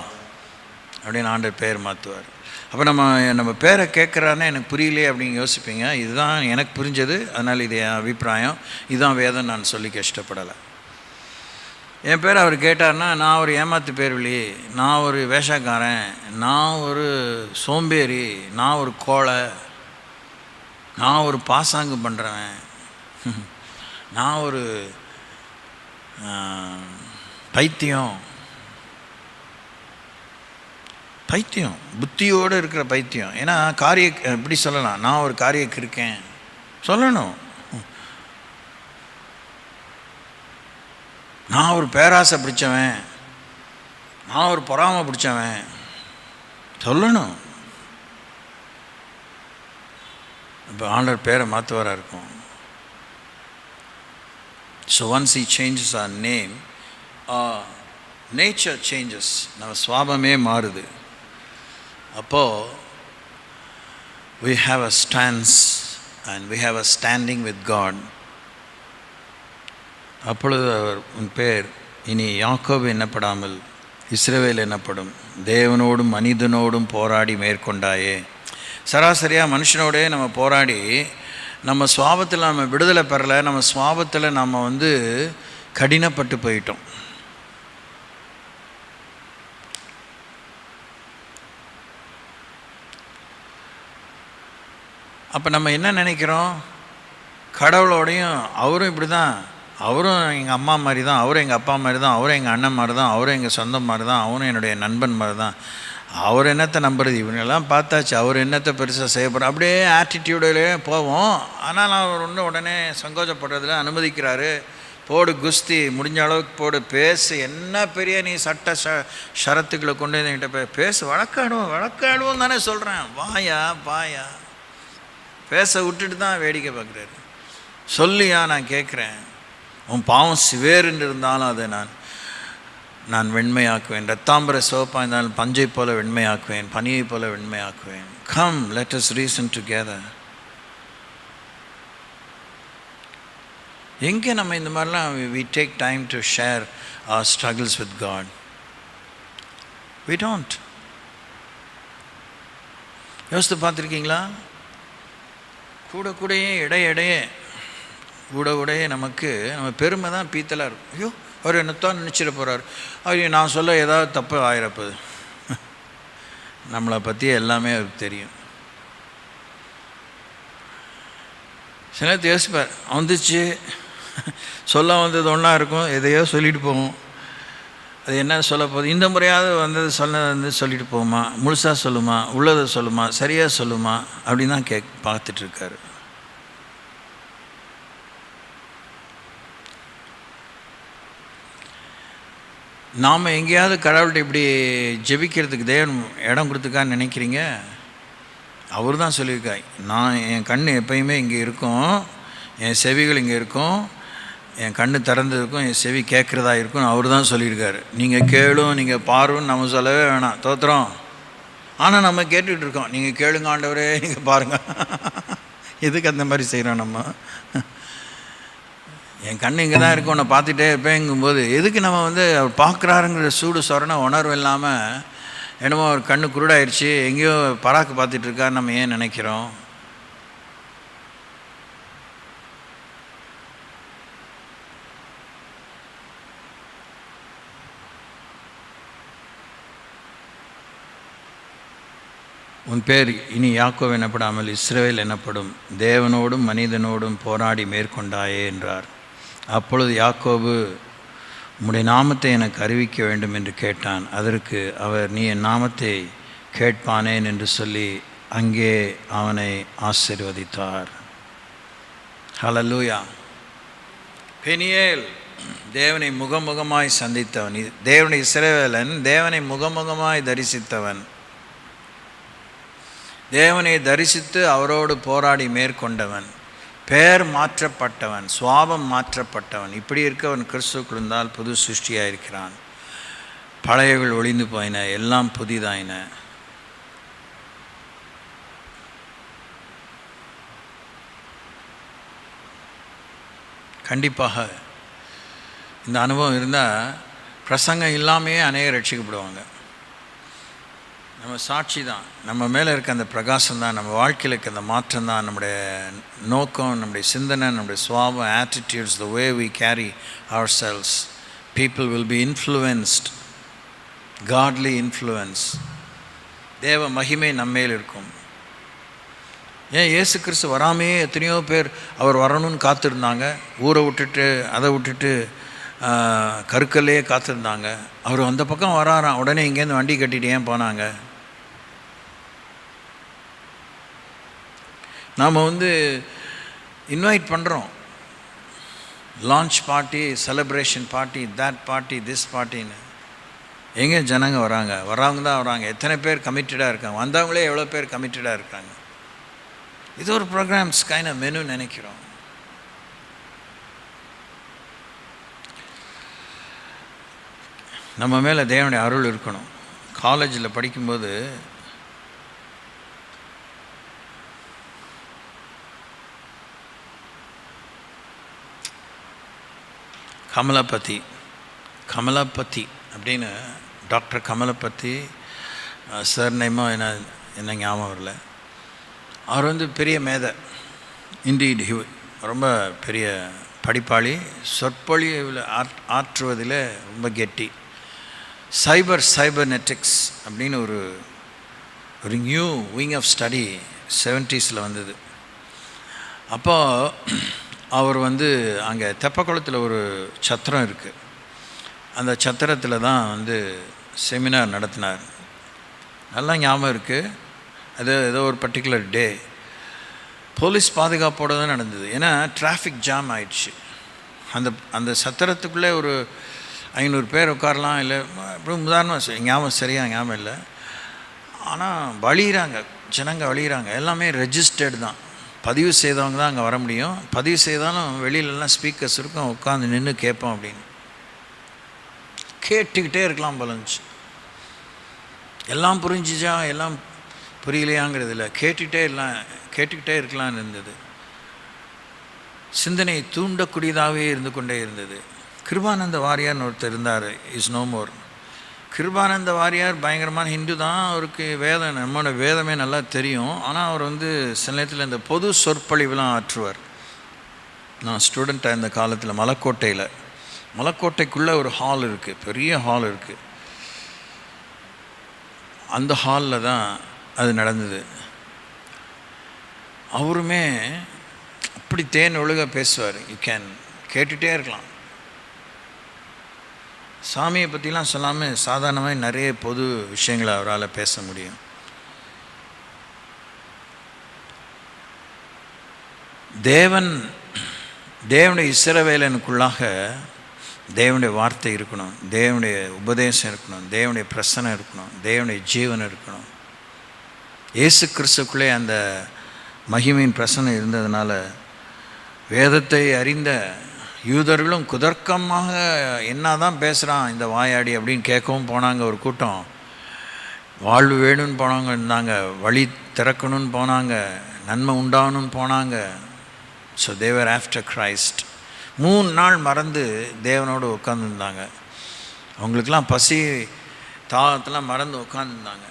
அப்படின்னு ஆண்டவர் பெயர் மாற்றுவார். அப்போ நம்ம பேரை கேட்குறானே எனக்கு புரியலையே அப்படின்னு யோசிப்பீங்க. இதுதான் எனக்கு புரிஞ்சது, அதனால் இது என் அபிப்பிராயம், இதுதான் வேதம் நான் சொல்லிக்க இஷ்டப்படலை. என் பேர் அவர் கேட்டார்னா, நான் ஒரு ஏமாத்து பேர்வழி, நான் ஒரு வேஷக்காரன், நான் ஒரு சோம்பேறி, நான் ஒரு கோழை, நான் ஒரு பாசாங்கு பண்ணுறவன், நான் ஒரு பைத்தியம், புத்தியோடு இருக்கிற பைத்தியம். ஏன்னா இப்படி சொல்லலாம், நான் ஒரு காரியக்கு இருக்கேன் சொல்லணும். நான் ஒரு பேராசை பிடிச்சவன், நான் ஒரு பொறாமை பிடிச்சவன் சொல்லணும். இப்போ ஆண்டவர் பேரை மாற்றுவாராக இருக்கும். So once he changes our name, nature changes, நம்ம சுவாபமே மாறுது. அப்போது we have a stance and we have a standing with God. அப்பொழுது உன் பேர் இனி யாக்கோபு என்னப்படாமல் இஸ்ரவேல் என்னப்படும், தேவனோடும் மனிதனோடும் போராடி மேற்கொண்டாயே. சராசரியாக மனுஷனோடே நம்ம போராடி நம்ம சுவாபத்தில் நம்ம விடுதலை பெறலை, நம்ம சுவாபத்தில் நம்ம கடினப்பட்டு போயிட்டோம். அப்போ நம்ம என்ன நினைக்கிறோம், கடவுளோடையும் அவரும் இப்படி தான், அவரும் எங்கள் அம்மா மாதிரி தான், அவரும் எங்கள் அப்பா மாதிரி தான், அவரும் எங்கள் அண்ணன் மாதிரி தான், அவரும் எங்கள் சொந்தம் மாதிரி தான், அவரும் என்னுடைய நண்பன் மாதிரி தான், அவர் என்னத்தை நம்புறது, இவங்கெல்லாம் பார்த்தாச்சு, அவர் என்னத்தை பெருசாக செய்யப்படுற, அப்படியே ஆட்டிடியூடிலே போவோம். ஆனால் அவர் உடனே சங்கோச்சப்படுறதுல அனுமதிக்கிறாரு. போடு குஸ்தி, முடிஞ்ச அளவுக்கு போடு, பேசு, என்ன பெரிய நீ சட்ட ஷரத்துக்களை கொண்டு என்கிட்ட பேசு, வழக்காடுவோம் தானே சொல்கிறேன், வாயா பேச விட்டுட்டு தான் வேடிக்கை பார்க்குறாரு. சொல்லியா நான் கேட்குறேன், உன் பாவம் சிவேறுன்னு இருந்தாலும் அதை நான் வெண்மையாக்குவேன், ரத்தாம்பர சோப்பாக இருந்தாலும் பஞ்சை போல வெண்மையாக்குவேன், பனியை போல வெண்மையாக்குவேன். Come let us reason together. எங்கே நம்ம இந்த மாதிரிலாம் we take time to share our struggles with God? We don't. யோசித்து பார்த்துருக்கீங்களா? இடையே நமக்கு நம்ம பெருமை தான் பீத்தலாக இருக்கும். ஐயோ அவர் என்னத்தான் நினச்சிட போகிறார், ஐயோ நான் சொல்ல ஏதாவது தப்பு ஆயிரப்போது. நம்மளை பற்றி எல்லாமே அவருக்கு தெரியும். சில நேரத்தை யோசிப்பார், வந்துச்சு சொல்ல வந்தது ஒன்றா இருக்கும், எதையோ சொல்லிட்டு போவோம், அது என்ன சொல்ல போகுது, இந்த முறையாவது வந்தது சொல்லிட்டு போகுமா, முழுசாக சொல்லுமா, உள்ளதை சொல்லுமா, சரியாக சொல்லுமா அப்படின்னு தான் பார்த்துட்ருக்காரு. நாம் எங்கேயாவது கடவுள்கிட்ட இப்படி ஜெபிக்கிறதுக்கு தேவன் இடம் கொடுத்துக்கான்னு நினைக்கிறீங்க? அவர் தான் சொல்லியிருக்காய், நான் என் கண் எப்பயுமே இங்கே இருக்கும், என் செவிகள் இங்கே இருக்கும், என் கண்ணு திறந்து இருக்கும், என் செவி கேட்குறதா இருக்கும், அவர் தான் சொல்லியிருக்காரு. நீங்கள் கேளும் நீங்கள் பாருன்னு நம்ம சொல்லவே வேணாம், தோத்துறோம். ஆனால் நம்ம கேட்டுக்கிட்டு இருக்கோம், நீங்கள் கேளுங்க ஆண்டவரே, நீங்கள் பாருங்கள். எதுக்கு அந்த மாதிரி செய்கிறோம் நம்ம? என் கண் இங்கே தான் இருக்கும், உன்னை பார்த்துட்டே இருப்பேங்கும்போது எதுக்கு நம்ம அவர் பார்க்குறாருங்கிற சூடு சொரண உணர்வு இல்லாமல் என்னமோ அவர் கண்ணு குருடாயிடுச்சு, எங்கேயோ பராக்கு பார்த்துட்ருக்காரு நம்ம ஏன் நினைக்கிறோம்? உன் பேர் இனி யாக்கோபு எனப்படாமல் இஸ்ரவேல் எனப்படும், தேவனோடும் மனிதனோடும் போராடி மேற்கொண்டாயே என்றார். அப்பொழுது யாக்கோபு உம்முடைய நாமத்தை எனக்கு அறிவிக்க வேண்டும் என்று கேட்டான். அதற்கு அவர், நீ என் நாமத்தை கேட்பானேன் என்று சொல்லி அங்கே அவனை ஆசீர்வதித்தார். ஹல்லேலூயா. பெனியேல் தேவனை முகமுகமாய் சந்தித்தவன், தேவனை இஸ்ரவேலன் தேவனை முகமுகமாய் தரிசித்தவன், தேவனை தரிசித்து அவரோடு போராடி மேற்கொண்டவன், பெயர் மாற்றப்பட்டவன், சுவாபம் மாற்றப்பட்டவன். இப்படி இருக்கவன் கிறிஸ்துவுக்குள் இருந்தால் புது சிருஷ்டியாக இருக்கிறான். பழையவர்கள் ஒளிந்து போயின, எல்லாம் புதிதாயின. கண்டிப்பாக இந்த அனுபவம் இருந்தால் பிரசங்கம் இல்லாமையே அநேகர் ரட்சிக்கப்படுவாங்க. நம்ம சாட்சி தான். நம்ம மேலே இருக்க அந்த பிரகாசம் தான், நம்ம வாழ்க்கையில் இருக்க அந்த மாற்றம் தான், நம்முடைய நோக்கம், நம்முடைய சிந்தனை, நம்முடைய சுவாபம், attitudes, the way we carry ourselves. People will be influenced, godly influence. தேவ மகிமை நம்மேல் இருக்கும். ஏன் இயேசு கிறிஸ்து வராமையே எத்தனையோ பேர் அவர் வரணும்னு காத்திருந்தாங்க. ஊரை விட்டுட்டு அதை விட்டுட்டு கருக்கல்லையே காத்திருந்தாங்க. அவர் அந்த பக்கம் வராராம், உடனே இங்கேருந்து வண்டி கட்டிட்டு ஏன் போனாங்க? நாம் இன்வைட் பண்ணுறோம், launch party, celebration party, that party, this பார்ட்டின்னு. எங்கே ஜனங்க வராங்க? வர்றவங்க தான் வராங்க. எத்தனை பேர் கமிட்டடாக இருக்காங்க? வந்தவங்களே எவ்வளோ பேர் கமிட்டடாக இருக்காங்க? இது ஒரு ப்ரோக்ராம்ஸ் கைண்ட் ஆஃப் மெனு நினைக்கிறோம். நம்ம மேலே தேவனுடைய அருள் இருக்கணும். காலேஜில் படிக்கும்போது கமலபதி அப்படின்னு டாக்டர் கமலபதி சார் நேமோ என்ன ஞாபகம் வரல. அவர் பெரிய மேதை, இண்டீட் ரொம்ப பெரிய படிப்பாளி, சொற்பொழிவில் ஆற்றுவதில் ரொம்ப கெட்டி. சைபர்நெட்டிக்ஸ் அப்படின்னு ஒரு new wing of study 70s வந்தது. அப்போது அவர் அங்கே தெப்பக்குளத்தில் ஒரு சத்திரம் இருக்குது. அந்த சத்திரத்தில் தான் செமினார் நடத்தினார். நல்லா ஞாபகம் இருக்குது. அது ஏதோ ஒரு பர்டிகுலர் டே போலீஸ் பாதுகாப்போடு தான் நடந்தது. ஏன்னா டிராஃபிக் ஜாம் ஆயிடுச்சு. அந்த சத்திரத்துக்குள்ளே ஒரு 500 பேர் உட்காரலாம், இல்லை அப்புறம் உதாரணமாக ஞாபகம் ஞாபகம் இல்லை. ஆனால் வழிகிறாங்க, ஜனங்க வழிகிறாங்க. எல்லாமே ரெஜிஸ்டர்டு தான், பதிவு செய்தவங்க தான் அங்கே வர முடியும். பதிவு செய்தாலும் வெளியிலலாம் ஸ்பீக்கர்ஸ் இருக்கும், உட்காந்து நின்று கேட்போம் அப்படின்னு. கேட்டுக்கிட்டே இருக்கலாம் போலஞ்சி. எல்லாம் புரிஞ்சிச்சா எல்லாம் புரியலையாங்கிறது இல்லை, கேட்டுக்கிட்டே இருக்கலாம்னு இருந்தது. சிந்தனை தூண்டக்கூடியதாகவே இருந்து கொண்டே இருந்தது. கிருபானந்த வாரியார்னு ஒருத்தர் இருந்தார், is no more. Kirupananda Variyar பயங்கரமான ஹிந்து தான். அவருக்கு வேதம், நம்மளோட வேதமே நல்லா தெரியும். ஆனால் அவர் சில நேரத்தில் இந்த பொது சொற்பொழிவுலாம் ஆற்றுவார். நான் ஸ்டூடெண்ட்டாக இந்த காலத்தில் மலைக்கோட்டைக்குள்ளே ஒரு ஹால் இருக்குது, பெரிய ஹால் இருக்குது. அந்த ஹாலில் தான் அது நடந்தது. அவருமே அப்படி தேன் ஒழுக பேசுவார். யூ கேன் கேட்டுகிட்டே இருக்கலாம். சாமியை பற்றிலாம் சொல்லாமல் சாதாரணமாக நிறைய பொது விஷயங்களை அவரால் பேச முடியும். தேவனுடைய இஸ்ரவேலனுக்குள்ளாக தேவனுடைய வார்த்தை இருக்கணும், தேவனுடைய உபதேசம் இருக்கணும், தேவனுடைய பிரசனம் இருக்கணும், தேவனுடைய ஜீவன் இருக்கணும். இயேசு கிறிஸ்துக்குள்ளே அந்த மகிமையின் பிரசனம் இருந்ததுனால வேதத்தை அறிந்த யூதர்களும் குதர்க்கமாக என்ன தான் பேசுகிறான் இந்த வாயாடி அப்படின்னு கேட்கவும் போனாங்க. ஒரு கூட்டம் வாழ்வு வேணும்னு போனாங்க, இருந்தாங்க வழி திறக்கணும்னு போனாங்க, நன்மை உண்டாகணும்னு போனாங்க. ஸோ தேவர் ஆஃப்டர் கிரைஸ்ட் 3 நாள் மறந்து தேவனோடு உட்காந்துருந்தாங்க. அவங்களுக்கெல்லாம் பசி தாகத்தெல்லாம் மறந்து உட்காந்துருந்தாங்க.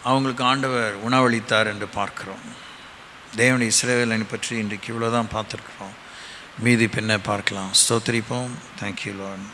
அவங்களுக்கு ஆண்டவர் உணவளித்தார் என்று பார்க்குறோம். தேவனுடைய இஸ்ரவேலனை பற்றி இன்றைக்கு இவ்வளோ தான் பார்த்துருக்குறோம். மீதி பின்ன பார்க்கலாம். ஸ்தோத்திரிப்போம். Thank you Lord.